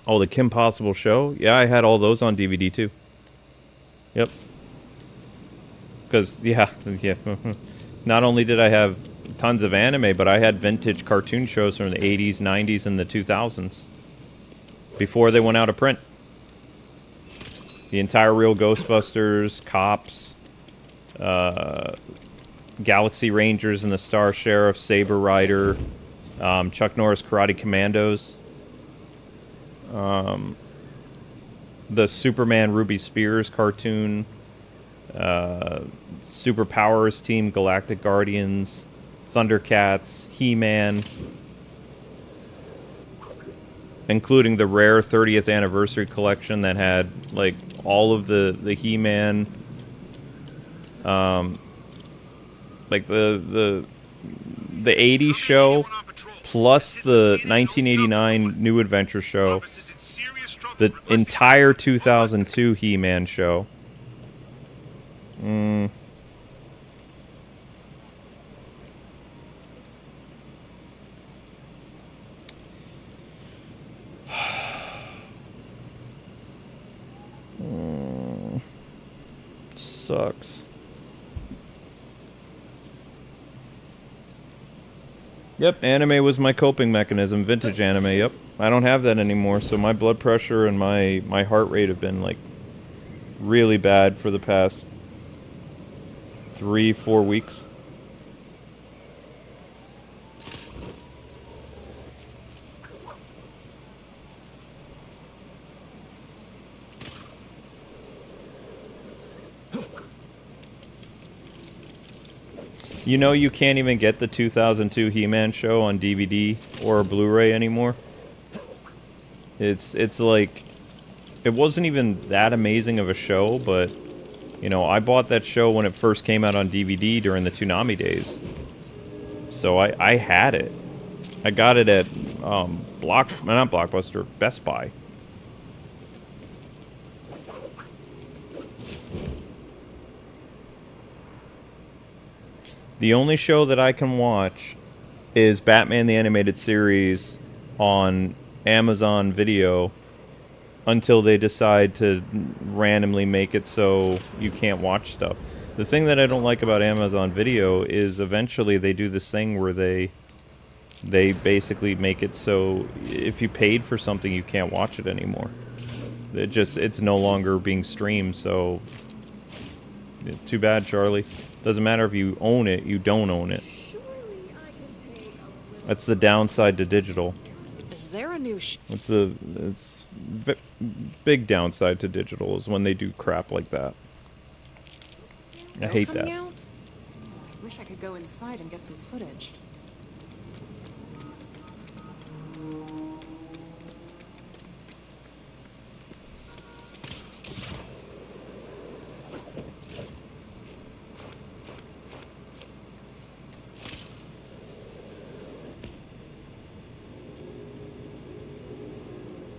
Oh, the Kim Possible show? Yeah, I had all those on DVD too. Yep. Because, yeah. Not only did I have tons of anime, but I had vintage cartoon shows from the 80s, 90s, and the 2000s. Before they went out of print. The entire Real Ghostbusters, Cops, Galaxy Rangers and the Star Sheriff, Saber Rider, Chuck Norris Karate Commandos. The Superman Ruby Spears cartoon, Superpowers Team Galactic Guardians, Thundercats, He-Man, including the rare 30th anniversary collection that had like all of the He-Man, like the 80s show plus the 1989 New Adventure show. The entire 2002 He-Man show. Sucks. Yep, anime was my coping mechanism. Vintage anime, yep. I don't have that anymore, so my blood pressure and my heart rate have been, like, really bad for the past 3-4 weeks. You know you can't even get the 2002 He-Man show on DVD or Blu-ray anymore? It's like... It wasn't even that amazing of a show, but... You know, I bought that show when it first came out on DVD during the Toonami days. So I had it. I got it at, not Blockbuster, Best Buy. The only show that I can watch is Batman the Animated Series on Amazon Video until they decide to randomly make it so you can't watch stuff. The thing that I don't like about Amazon Video is eventually they do this thing where they basically make it so if you paid for something you can't watch it anymore. It's no longer being streamed, so too bad, Charlie. Doesn't matter if you own it, you don't own it. That's the downside to digital. Is there a new It's big downside to digital is when they do crap like that. I hate that. out? I wish I could go inside and get some footage.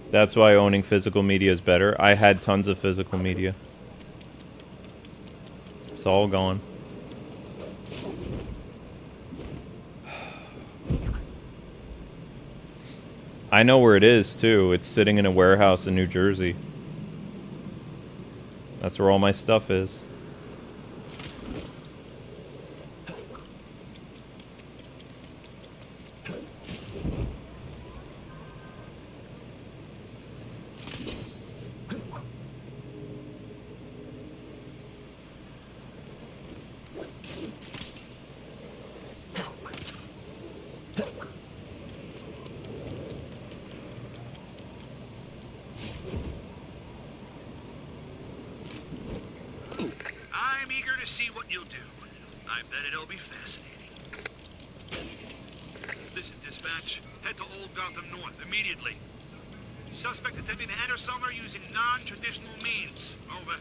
That's why owning physical media is better. I had tons of physical media. It's all gone. I know where it is, too. It's sitting in a warehouse in New Jersey. That's where all my stuff is. I'm eager to see what you'll do. I bet it'll be fascinating. This is dispatch. Head to Old Gotham North immediately. Suspect attempting to enter Sonar using non-traditional means. Over.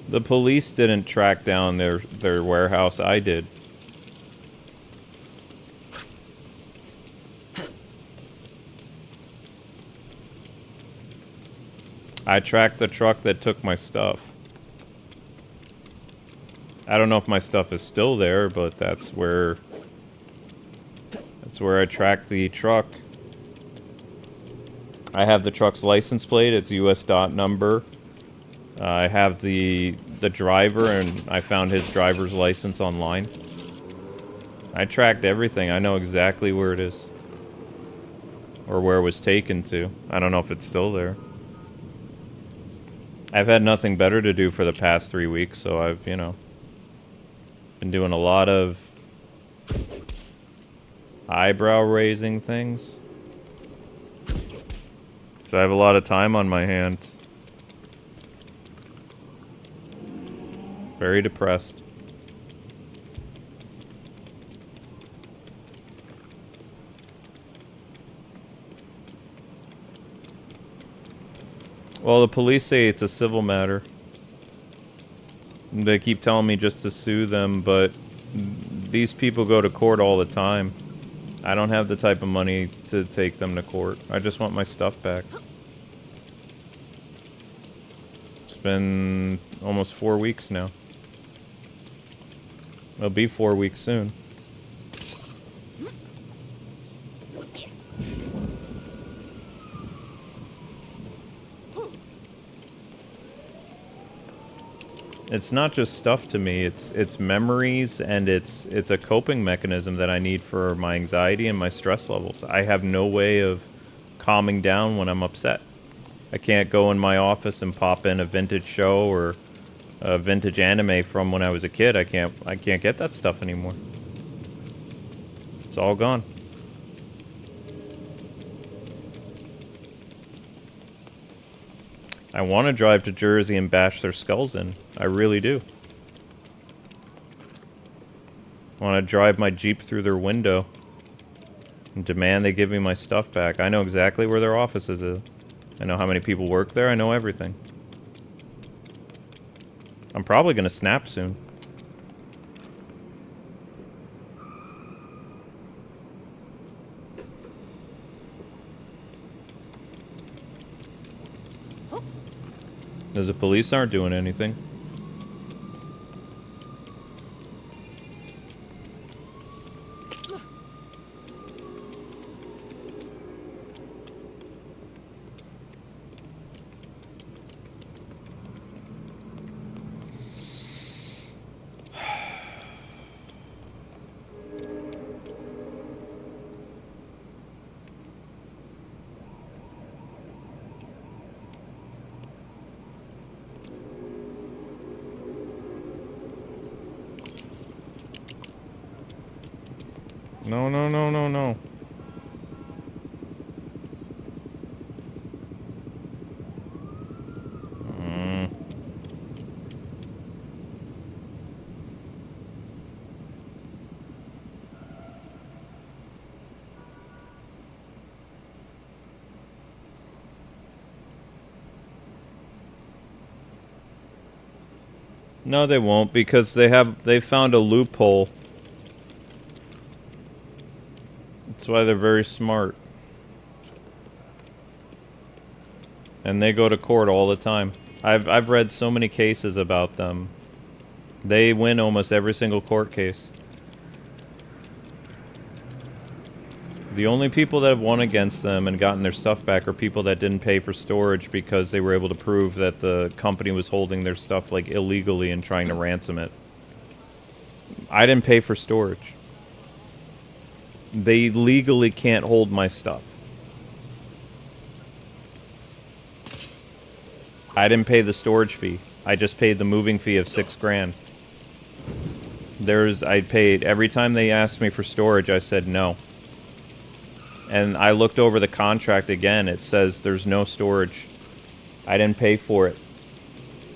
The police didn't track down their warehouse. I did. I tracked the truck that took my stuff. I don't know if my stuff is still there, but that's where I tracked the truck. I have the truck's license plate. It's US dot number. I have the driver, and I found his driver's license online. I tracked everything. I know exactly where it is. Or where it was taken to. I don't know if it's still there. I've had nothing better to do for the past 3 weeks, so I've, you know, been doing a lot of eyebrow-raising things. So I have a lot of time on my hands. Very depressed. Well, the police say it's a civil matter. They keep telling me just to sue them, but these people go to court all the time. I don't have the type of money to take them to court. I just want my stuff back. It's been almost 4 weeks now. It'll be 4 weeks soon. It's not just stuff to me. It's memories, and it's a coping mechanism that I need for my anxiety and my stress levels. I have no way of calming down when I'm upset. I can't go in my office and pop in a vintage show or a vintage anime from when I was a kid. I can't get that stuff anymore. It's all gone. I want to drive to Jersey and bash their skulls in. I really do. I want to drive my Jeep through their window and demand they give me my stuff back. I know exactly where their offices is. I know how many people work there. I know everything. I'm probably going to snap soon. Because the police aren't doing anything. No, no, no, no, no. No, they won't, because they found a loophole. That's why they're very smart. And they go to court all the time. I've read so many cases about them. They win almost every single court case. The only people that have won against them and gotten their stuff back are people that didn't pay for storage because they were able to prove that the company was holding their stuff like illegally and trying to ransom it. I didn't pay for storage. They legally can't hold my stuff. I didn't pay the storage fee. I just paid the moving fee of $6 grand. I paid every time they asked me for storage, I said no. And I looked over the contract again. It says there's no storage. I didn't pay for it.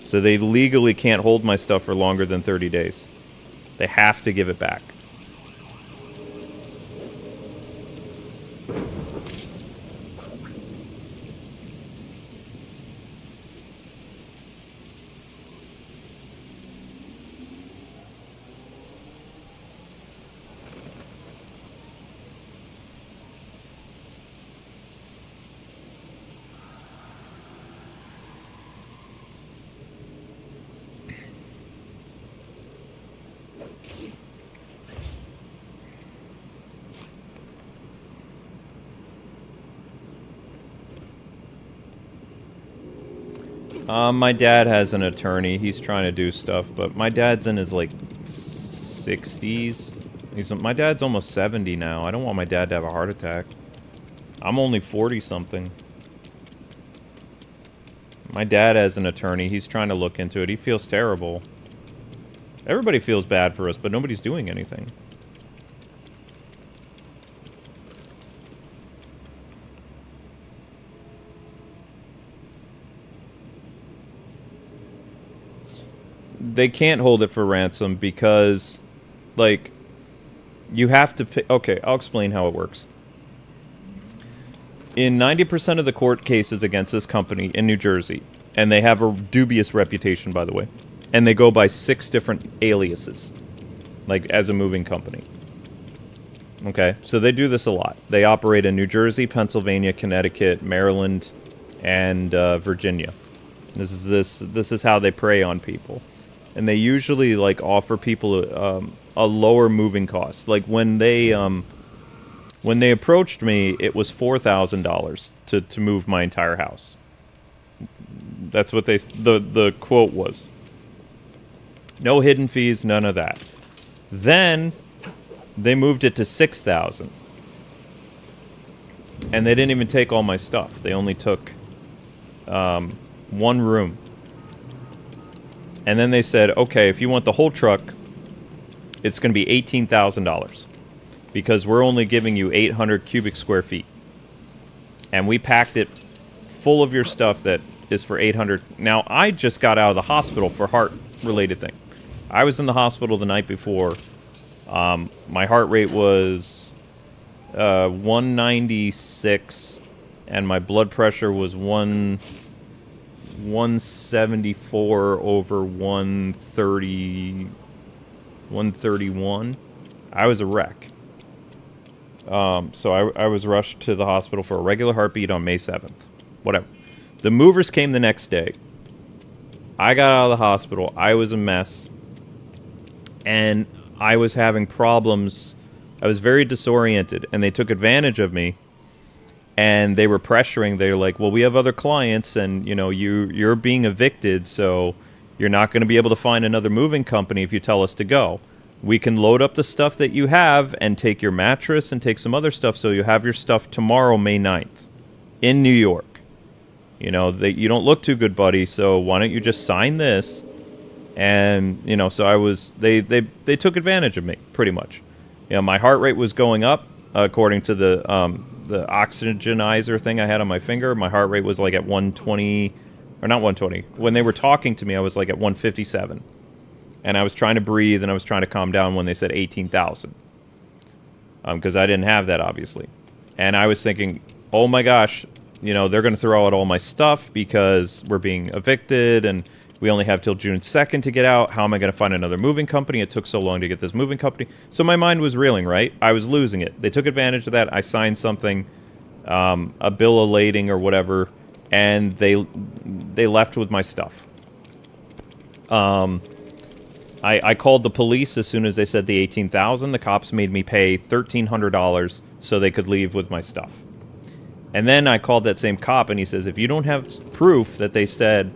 So they legally can't hold my stuff for longer than 30 days. They have to give it back. My dad has an attorney. He's trying to do stuff, but my dad's in his, like, 60s. My dad's almost 70 now. I don't want my dad to have a heart attack. I'm only 40-something. My dad has an attorney. He's trying to look into it. He feels terrible. Everybody feels bad for us, but nobody's doing anything. They can't hold it for ransom because, like, you have to pay. Okay, I'll explain how it works. In 90% of the court cases against this company in New Jersey, and they have a dubious reputation, by the way, and they go by 6 different aliases, like, as a moving company. Okay, so they do this a lot. They operate in New Jersey, Pennsylvania, Connecticut, Maryland, and Virginia. This is how they prey on people. And they usually, like, offer people a lower moving cost. Like, when they approached me, it was $4,000 to move my entire house. That's what the quote was. No hidden fees, none of that. Then they moved it to $6,000. And they didn't even take all my stuff. They only took one room. And then they said, okay, if you want the whole truck, it's going to be $18,000 because we're only giving you 800 cubic square feet. And we packed it full of your stuff that is for 800. Now, I just got out of the hospital for heart-related thing. I was in the hospital the night before. My heart rate was 196, and my blood pressure was 174 over 131. I was a wreck. So I was rushed to the hospital for a regular heartbeat on May 7th. Whatever. The movers came the next day. I got out of the hospital. I was a mess. And I was having problems. I was very disoriented, and they took advantage of me. And they were pressuring. They were like, well, we have other clients, and, you know, you're being evicted, so you're not going to be able to find another moving company if you tell us to go. We can load up the stuff that you have and take your mattress and take some other stuff, so you have your stuff tomorrow, May 9th, in New York. You know, you don't look too good, buddy, so why don't you just sign this? And, you know, so I was, they took advantage of me, pretty much. You know, my heart rate was going up, according to the oxygenizer thing I had on my finger. My heart rate was like at 120, or not 120. When they were talking to me, I was like at 157. And I was trying to breathe, and I was trying to calm down when they said 18,000. Because I didn't have that, obviously. And I was thinking, oh my gosh, you know, they're going to throw out all my stuff because we're being evicted, and we only have till June 2nd to get out. How am I going to find another moving company? It took so long to get this moving company. So my mind was reeling, right? I was losing it. They took advantage of that. I signed something, a bill of lading or whatever, and they left with my stuff. I called the police as soon as they said the 18,000. The cops made me pay $1,300 so they could leave with my stuff. And then I called that same cop, and he says, if you don't have proof that they said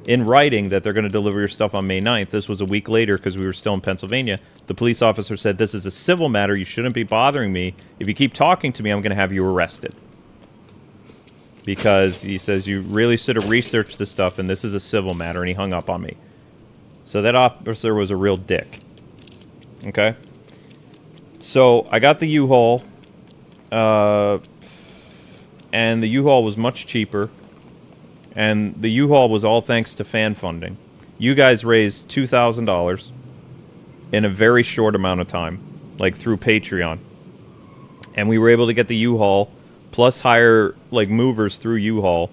in writing that they're going to deliver your stuff on May 9th, this was a week later because we were still in Pennsylvania, the police officer said, this is a civil matter. You shouldn't be bothering me. If you keep talking to me, I'm going to have you arrested. Because he says, you really should have researched this stuff, and this is a civil matter, and he hung up on me. So that officer was a real dick. Okay? So I got the U-Haul, and the U-Haul was much cheaper, and the U-Haul was all thanks to fan funding. You guys raised $2,000 in a very short amount of time, like through Patreon. And we were able to get the U-Haul, plus hire like movers through U-Haul,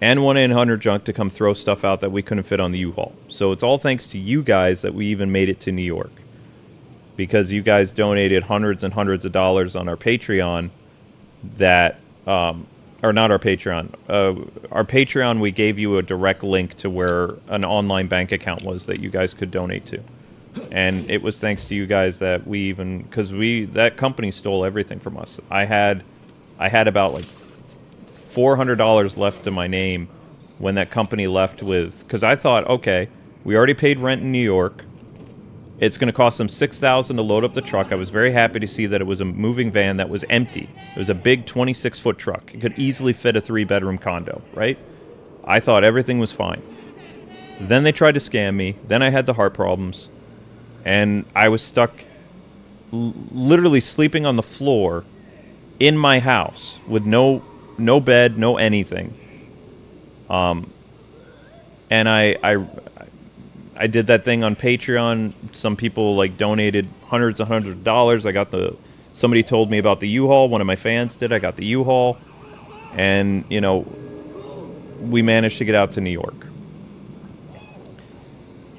and 1-800-JUNK to come throw stuff out that we couldn't fit on the U-Haul. So it's all thanks to you guys that we even made it to New York. Because you guys donated hundreds and hundreds of dollars on our Patreon that... or not our Patreon. Our Patreon, we gave you a direct link to where an online bank account was that you guys could donate to. And it was thanks to you guys that we even... Because that company stole everything from us. I had about like $400 left to my name when that company left with... Because I thought, okay, we already paid rent in New York. It's going to cost them $6,000 to load up the truck. I was very happy to see that it was a moving van that was empty. It was a big 26-foot truck. It could easily fit a 3-bedroom condo, right? I thought everything was fine. Then they tried to scam me. Then I had the heart problems. And I was stuck literally sleeping on the floor in my house with no bed, no anything. And I did that thing on Patreon. Some people like donated hundreds of dollars. I got somebody told me about the U-Haul. One of my fans did. I got the U-Haul, and you know, we managed to get out to New York.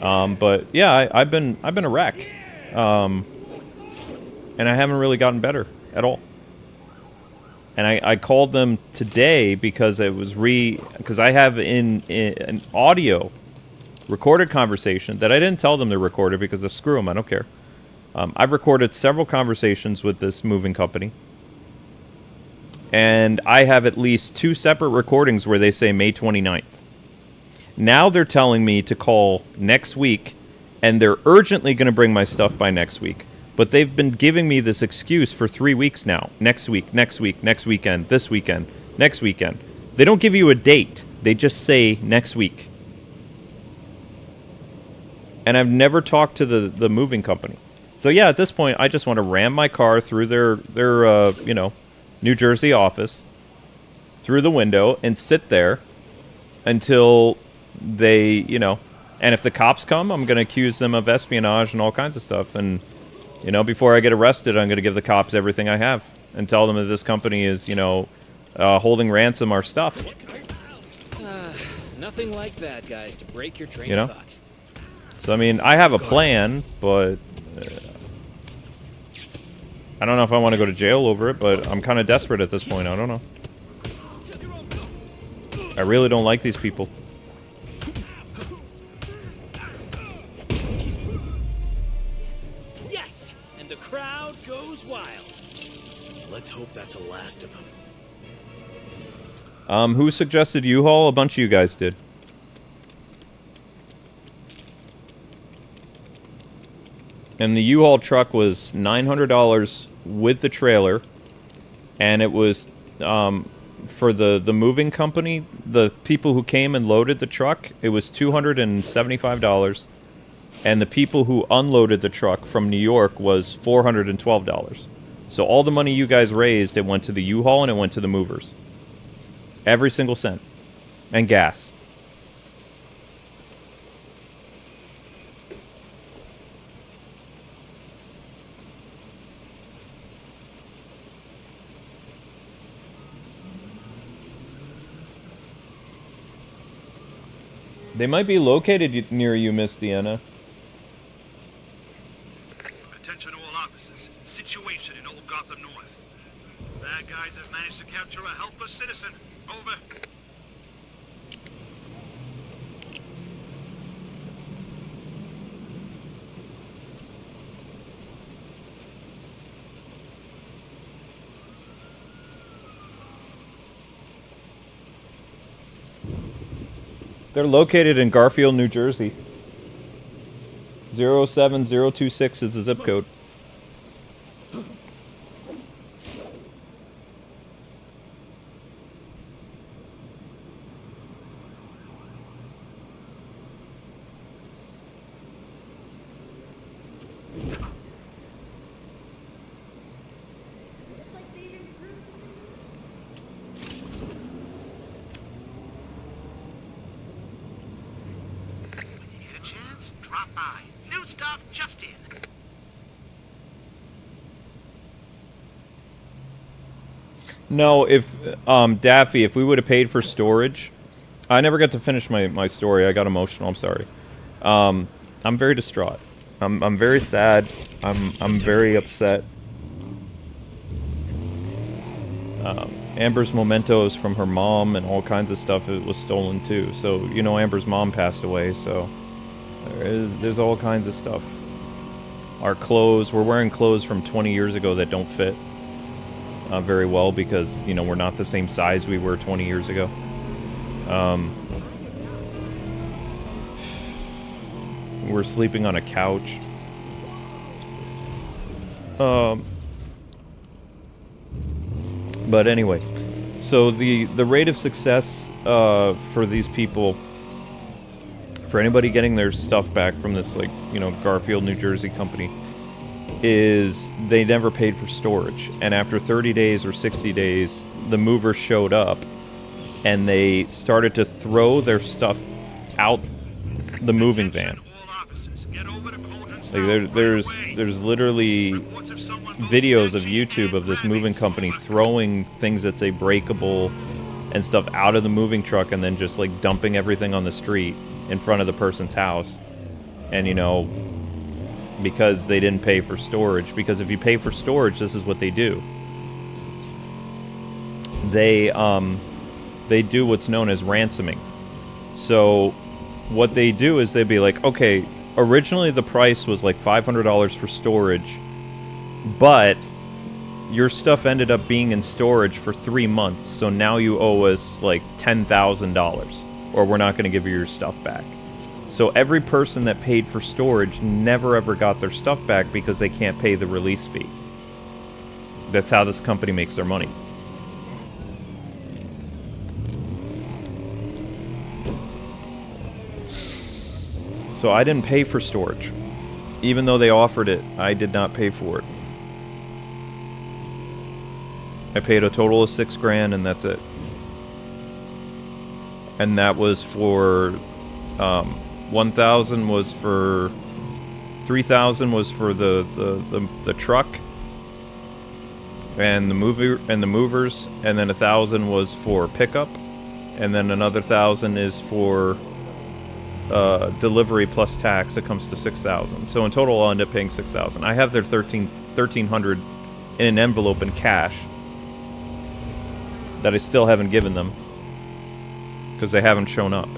But yeah, I've been a wreck, and I haven't really gotten better at all. And I called them today because it was because I have in an audio recorded conversation that I didn't tell them to record it because of screw them, I don't care. I've recorded several conversations with this moving company. And I have at least 2 separate recordings where they say May 29th. Now they're telling me to call next week and they're urgently going to bring my stuff by next week. But they've been giving me this excuse for 3 weeks now. Next week, next week, next weekend, this weekend, next weekend. They don't give you a date. They just say next week. And I've never talked to the moving company. So yeah, at this point, I just want to ram my car through their New Jersey office, through the window, and sit there until they, and if the cops come, I'm going to accuse them of espionage and all kinds of stuff. And, before I get arrested, I'm going to give the cops everything I have and tell them that this company is, holding ransom our stuff. Nothing like bad guys to break your train of thought. So, I mean, I have a plan, but I don't know if I want to go to jail over it, but I'm kind of desperate at this point. I don't know. I really don't like these people. Yes, and the crowd goes wild. Let's hope that's the last of them. Who suggested U-Haul? A bunch of you guys did. And the U-Haul truck was $900 with the trailer, and it was for the moving company, the people who came and loaded the truck, it was $275, and the people who unloaded the truck from New York was $412. So all the money you guys raised, it went to the U-Haul and it went to the movers. Every single cent. And gas. They might be located near you, Miss Deanna. Attention all officers. Situation in Old Gotham North. Bad guys have managed to capture a helpless citizen. Over. They're located in Garfield, New Jersey. 07026 is the zip code. Drop by. New stuff just in. No, if Daffy, if we would have paid for storage, I never got to finish my story. I got emotional. I'm sorry. I'm very distraught. I'm very sad. I'm very upset. Amber's mementos from her mom and all kinds of stuff, it was stolen too. So Amber's mom passed away. So there's all kinds of stuff. Our clothes, we're wearing clothes from 20 years ago that don't fit very well because we're not the same size we were 20 years ago. We're sleeping on a couch. But anyway, so the rate of success for these people, for anybody getting their stuff back from this Garfield, New Jersey company, is they never paid for storage. And after 30 days or 60 days, the movers showed up and they started to throw their stuff out the moving van. Like there's literally videos of YouTube of this moving company throwing things that say breakable and stuff out of the moving truck and then just dumping everything on the street in front of the person's house. And because they didn't pay for storage, because if you pay for storage, this is what they do. They do what's known as ransoming. So what they do is they'd be like, okay, originally the price was $500 for storage, but your stuff ended up being in storage for 3 months, so now you owe us $10,000, or we're not going to give you your stuff back. So every person that paid for storage never ever got their stuff back because they can't pay the release fee. That's how this company makes their money. So I didn't pay for storage. Even though they offered it, I did not pay for it. I paid a total of $6,000 and that's it. And that was for 1,000 was for 3,000 was for the truck and the movers, and then 1,000 was for pickup, and then another 1,000 is for delivery plus tax. It comes to 6,000. So in total, I'll end up paying 6,000. I have their 1,300 in an envelope in cash that I still haven't given them because they haven't shown up.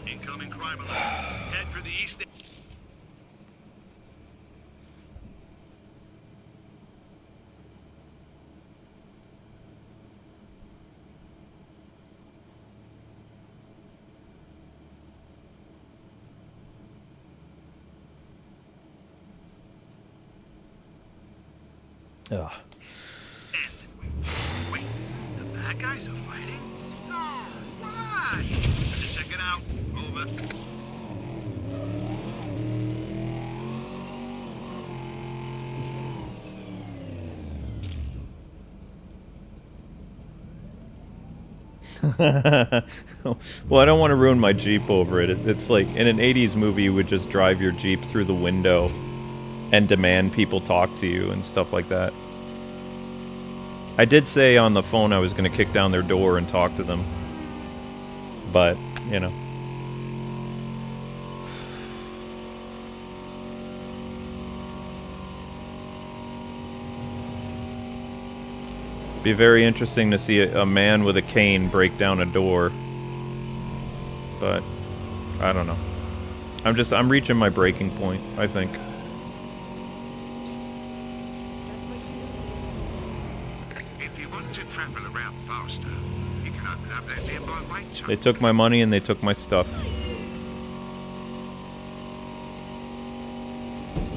Incoming crime alert. Head for the east. Ugh. Wait, the bad guys are fighting? No, why? Let's check it out. Over. Well, I don't want to ruin my Jeep over it. It's like in an 80s movie, you would just drive your Jeep through the window and demand people talk to you and stuff like that. I did say on the phone I was going to kick down their door and talk to them. But, you know. Be very interesting to see a man with a cane break down a door. But, I don't know. I'm reaching my breaking point, I think. If you want to travel around faster, you can open up that nearby light tunnel. They took my money and they took my stuff.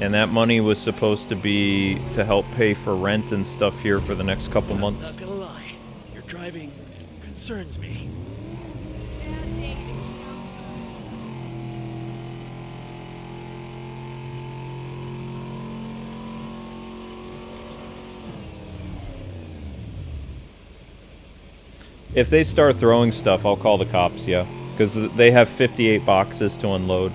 And that money was supposed to be to help pay for rent and stuff here for the next couple months. Not gonna lie, your driving concerns me. If they start throwing stuff, I'll call the cops, yeah. Because they have 58 boxes to unload.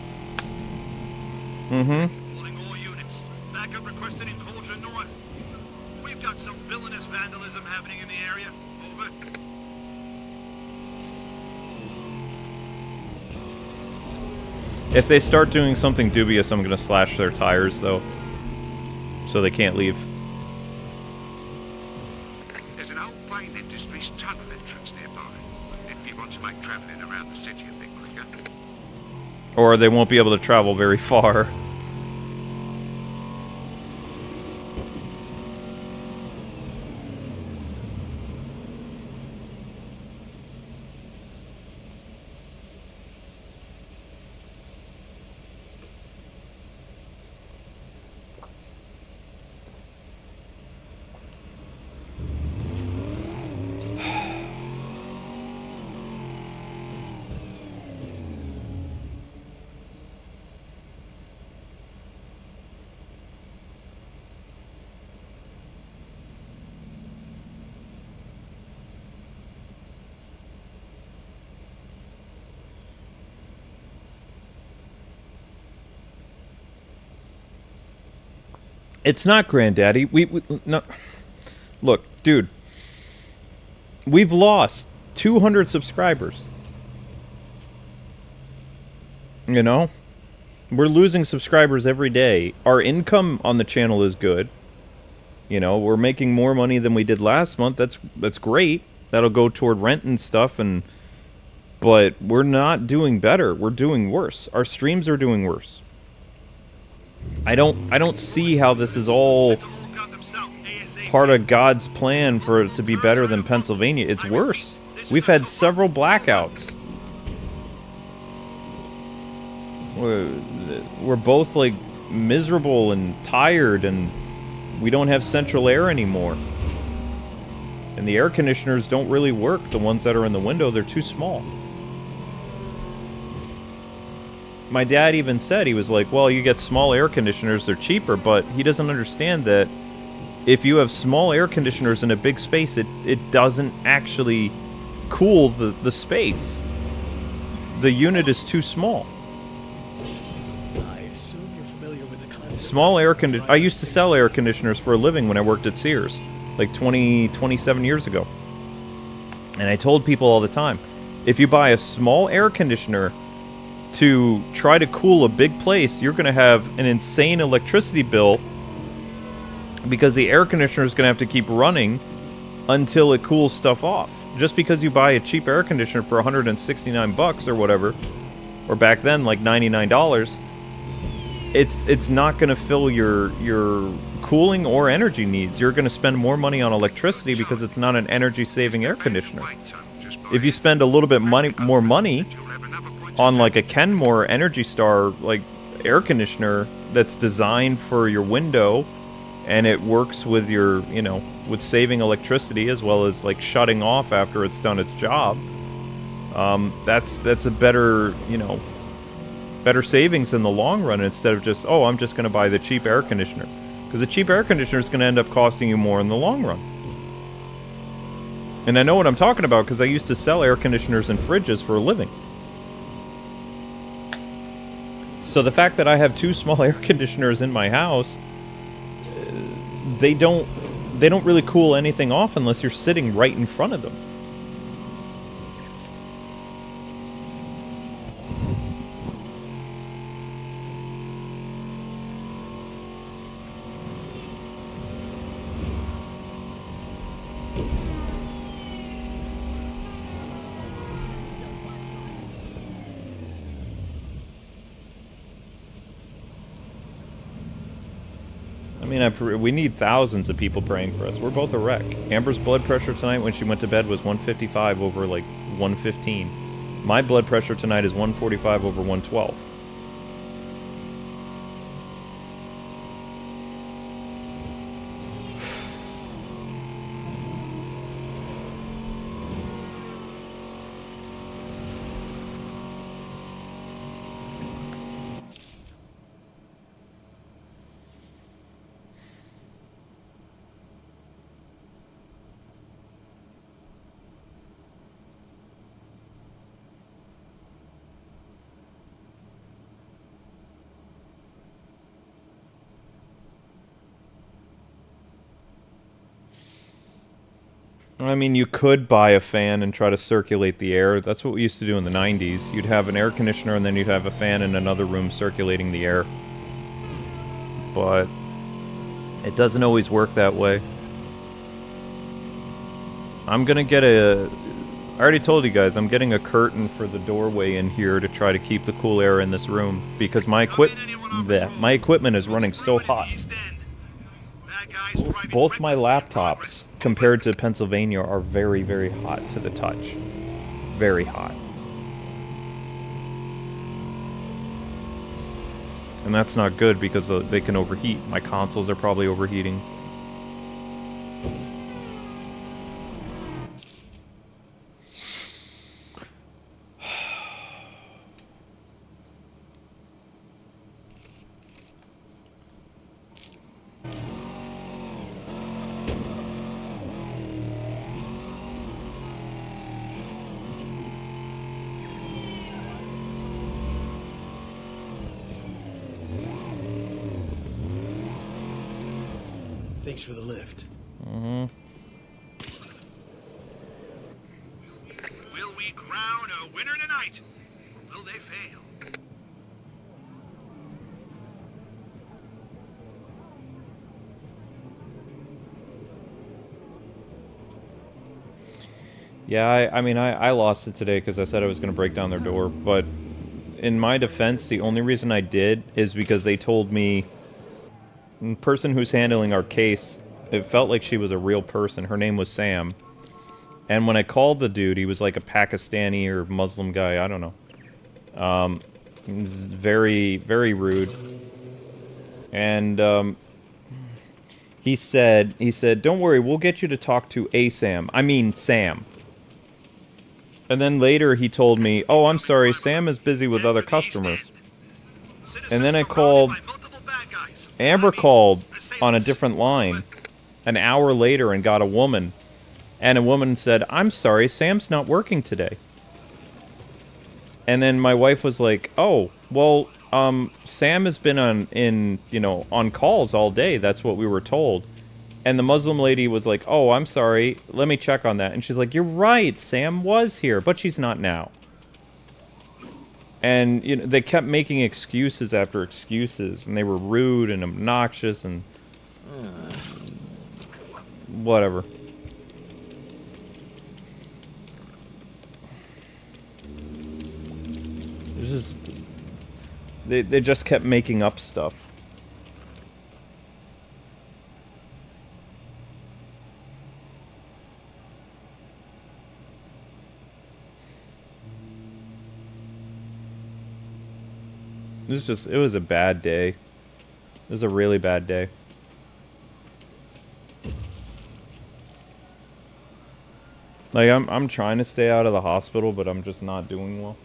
Mm-hmm. Calling all units. Backup requested in Cauldron North. We've got some villainous vandalism happening in the area. Over. If they start doing something dubious, I'm going to slash their tires, though. So they can't leave. There's an old Plain Industries tunnel entrance nearby. If you want to make travelling around the city a bit quicker. Or they won't be able to travel very far. It's not Granddaddy. We no. Look, dude. We've lost 200 subscribers. You know? We're losing subscribers every day. Our income on the channel is good. You know, we're making more money than we did last month. That's great. That'll go toward rent and stuff, but we're not doing better. We're doing worse. Our streams are doing worse. I don't see how this is all part of God's plan for it to be better than Pennsylvania. It's worse. We've had several blackouts. We're both like miserable and tired, and we don't have central air anymore. And the air conditioners don't really work. The ones that are in the window, they're too small. My dad even said, he was like, well, you get small air conditioners, they're cheaper, but he doesn't understand that if you have small air conditioners in a big space, it doesn't actually cool the space. The unit is too small. I assume you're familiar with the concept. Small air conditioners. I used to sell air conditioners for a living when I worked at Sears, like 27 years ago. And I told people all the time, if you buy a small air conditioner to try to cool a big place, you're going to have an insane electricity bill because the air conditioner is going to have to keep running until it cools stuff off. Just because you buy a cheap air conditioner for $169 or whatever, or back then like $99, it's not going to fill your cooling or energy needs. You're going to spend more money on electricity because it's not an energy-saving air conditioner. If you spend a little bit more money on like a Kenmore Energy Star like air conditioner that's designed for your window, and it works with your, you know, with saving electricity as well as like shutting off after it's done its job, that's a better, you know, better savings in the long run, instead of just, oh, I'm just going to buy the cheap air conditioner. Because the cheap air conditioner is going to end up costing you more in the long run. And I know what I'm talking about because I used to sell air conditioners and fridges for a living. So the fact that I have 2 small air conditioners in my house, they don't really cool anything off unless you're sitting right in front of them. I mean, we need thousands of people praying for us. We're both a wreck. Amber's blood pressure tonight when she went to bed was 155 over like 115. My blood pressure tonight is 145 over 112. I mean, you could buy a fan and try to circulate the air. That's what we used to do in the 90s. You'd have an air conditioner and then you'd have a fan in another room circulating the air. But it doesn't always work that way. I'm gonna get I already told you guys, I'm getting a curtain for the doorway in here to try to keep the cool air in this room because my equipment is running so hot. Both my laptops, compared to Pennsylvania, are very, very hot to the touch. Very hot. And that's not good because they can overheat. My consoles are probably overheating. Thanks for the lift. Will we crown a winner tonight? Or will they fail? Yeah, I mean, I lost it today because I said I was going to break down their door, but in my defense, the only reason I did is because they told me the person who's handling our case, it felt like she was a real person. Her name was Sam. And when I called the dude, he was like a Pakistani or Muslim guy. I don't know. He was very, very rude. And he said, "Don't worry, we'll get you to talk to a Sam. I mean Sam." And then later he told me, "Oh, I'm sorry, Sam is busy with other customers." And then I called, Amber called on a different line an hour later and got a woman. And a woman said, "I'm sorry, Sam's not working today." And then my wife was like, "Oh, well, Sam has been on calls all day. That's what we were told." And the Muslim lady was like, "Oh, I'm sorry. Let me check on that." And she's like, "You're right. Sam was here, but she's not now." And they kept making excuses after excuses, and they were rude and obnoxious and whatever. It's just they just kept making up stuff. It was a bad day. It was a really bad day. Like, I'm trying to stay out of the hospital, but I'm just not doing well.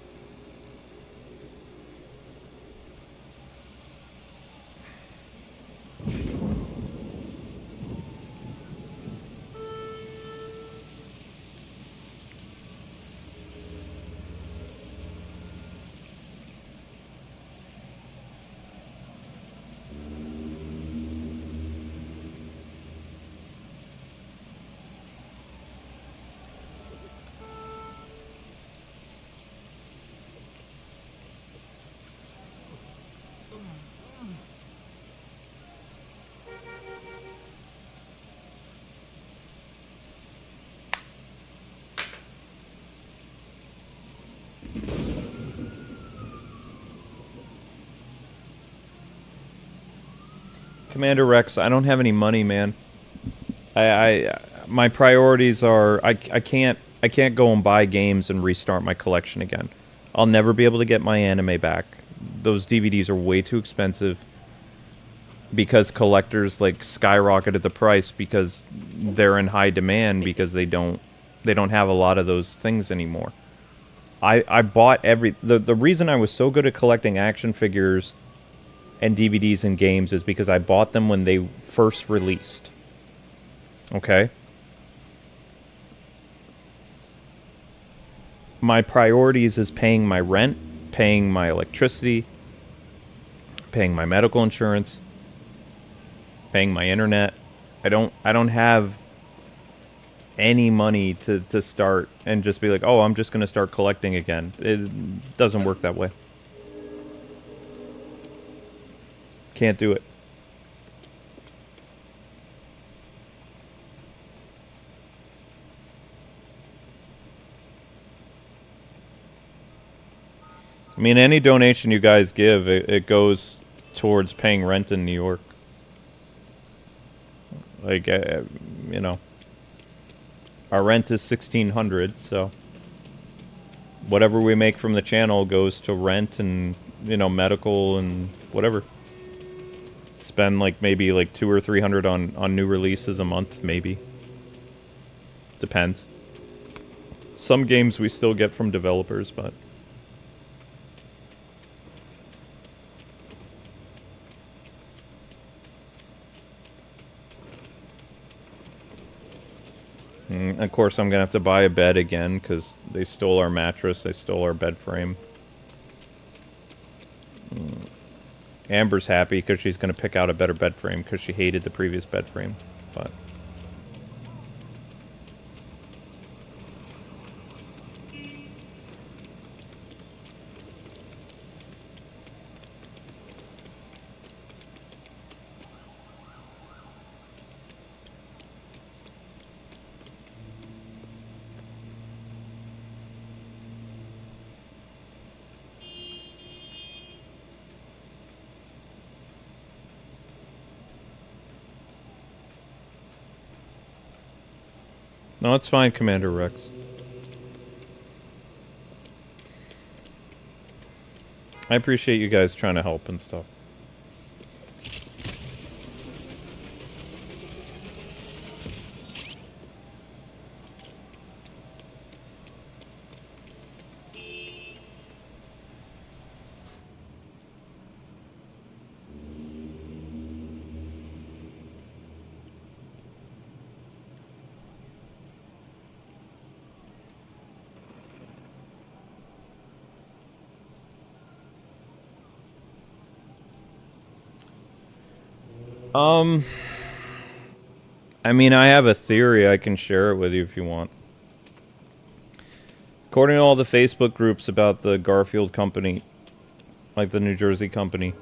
Commander Rex, I don't have any money, man. My priorities are I can't go and buy games and restart my collection again. I'll never be able to get my anime back. Those DVDs are way too expensive because collectors like skyrocketed the price because they're in high demand because they don't have a lot of those things anymore. I bought the reason I was so good at collecting action figures and DVDs and games is because I bought them when they first released. Okay? My priorities is paying my rent, paying my electricity, paying my medical insurance, paying my internet. I don't have any money to start and just be like, "Oh, I'm just going to start collecting again." It doesn't work that way. Can't do it. I mean, any donation you guys give, it goes towards paying rent in New York. Like, our rent is $1,600, so whatever we make from the channel goes to rent and, medical and whatever. Spend maybe $200 or $300 on new releases a month, maybe. Depends. Some games we still get from developers, but of course I'm gonna have to buy a bed again because they stole our mattress, they stole our bed frame. Amber's happy because she's going to pick out a better bed frame because she hated the previous bed frame. But No, it's fine, Commander Rex. I appreciate you guys trying to help and stuff. I mean, I have a theory. I can share it with you if you want. According to all the Facebook groups about the Garfield company, like the New Jersey company,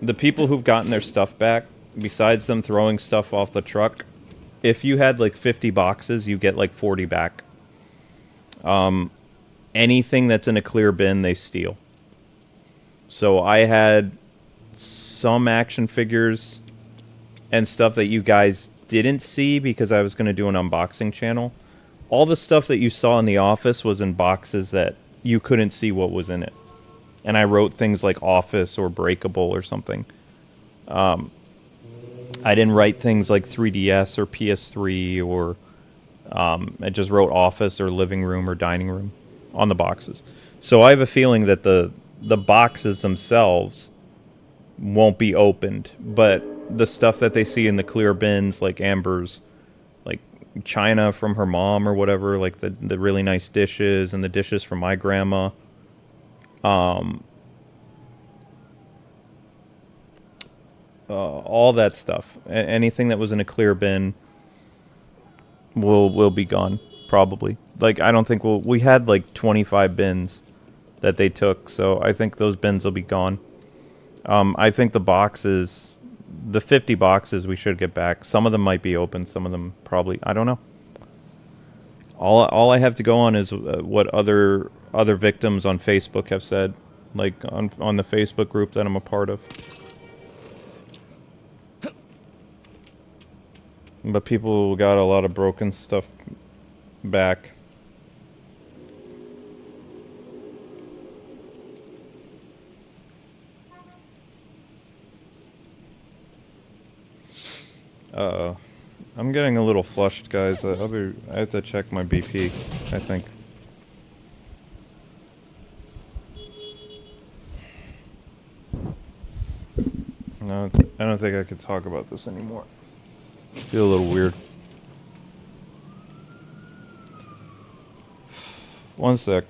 the people who've gotten their stuff back, besides them throwing stuff off the truck, if you had like 50 boxes, you get like 40 back. Anything that's in a clear bin, they steal. So I had some action figures and stuff that you guys didn't see because I was going to do an unboxing channel. All the stuff that you saw in the office was in boxes that you couldn't see what was in it. And I wrote things like office or breakable or something. I didn't write things like 3DS or PS3 or I just wrote office or living room or dining room on the boxes. So I have a feeling that the boxes themselves won't be opened, but the stuff that they see in the clear bins, like Amber's, like china from her mom or whatever, like the really nice dishes and the dishes from my grandma, all that stuff, anything that was in a clear bin will be gone probably. Like I don't think we had like 25 bins that they took, so I think those bins will be gone. I think the boxes, the 50 boxes we should get back. Some of them might be open, some of them probably, I don't know. All I have to go on is what other victims on Facebook have said, like on the Facebook group that I'm a part of. But people got a lot of broken stuff back. I'm getting a little flushed, guys. I have to check my BP, I think. No, I don't think I could talk about this anymore. I feel a little weird. One sec.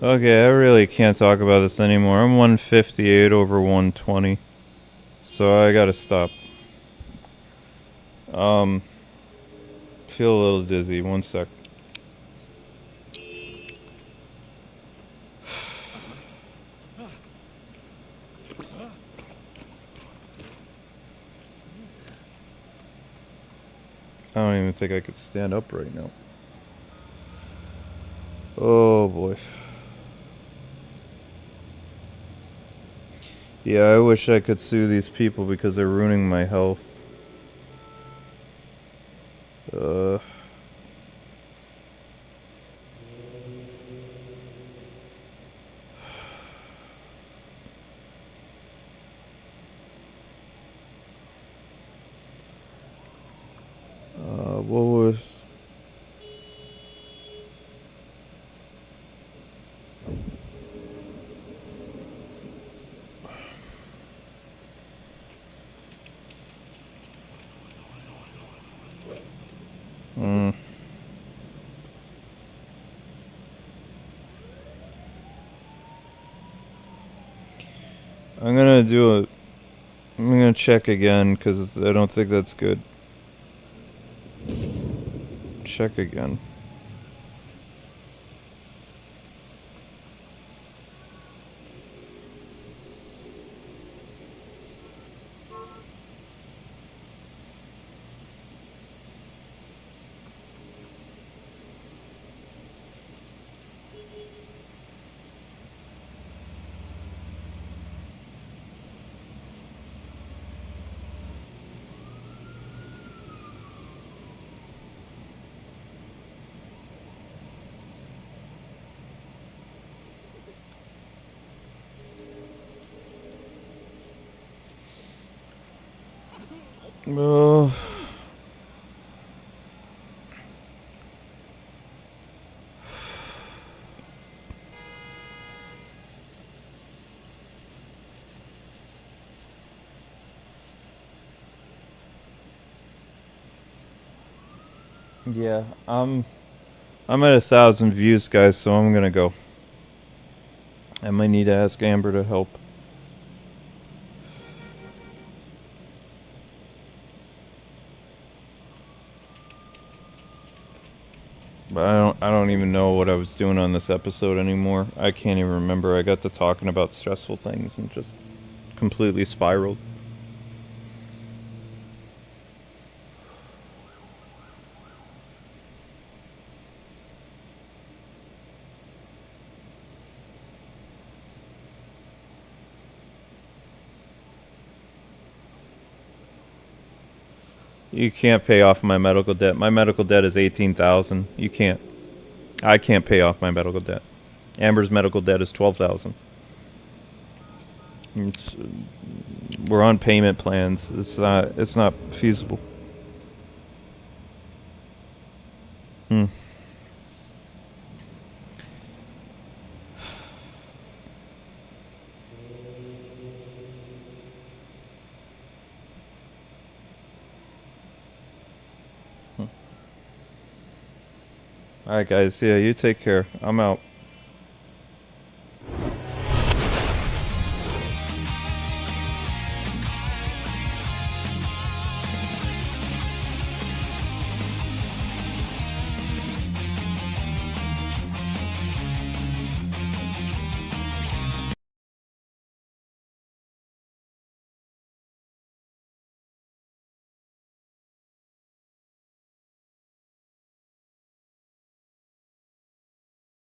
Okay, I really can't talk about this anymore. I'm 158 over 120. So I gotta stop. Feel a little dizzy. One sec. don't even think I could stand up right now. Oh boy. Yeah, I wish I could sue these people because they're ruining my health. What was... I'm gonna do it. I'm gonna check again because I don't think that's good. Check again. Oh. Yeah, I'm at 1,000 views, guys, so I'm gonna go. I might need to ask Amber to help. But I don't even know what I was doing on this episode anymore. I can't even remember. I got to talking about stressful things and just completely spiraled. You can't pay off my medical debt. My medical debt is 18,000. You can't. I can't pay off my medical debt. Amber's medical debt is 12,000. We're on payment plans. It's not feasible. Alright guys, yeah, you take care. I'm out.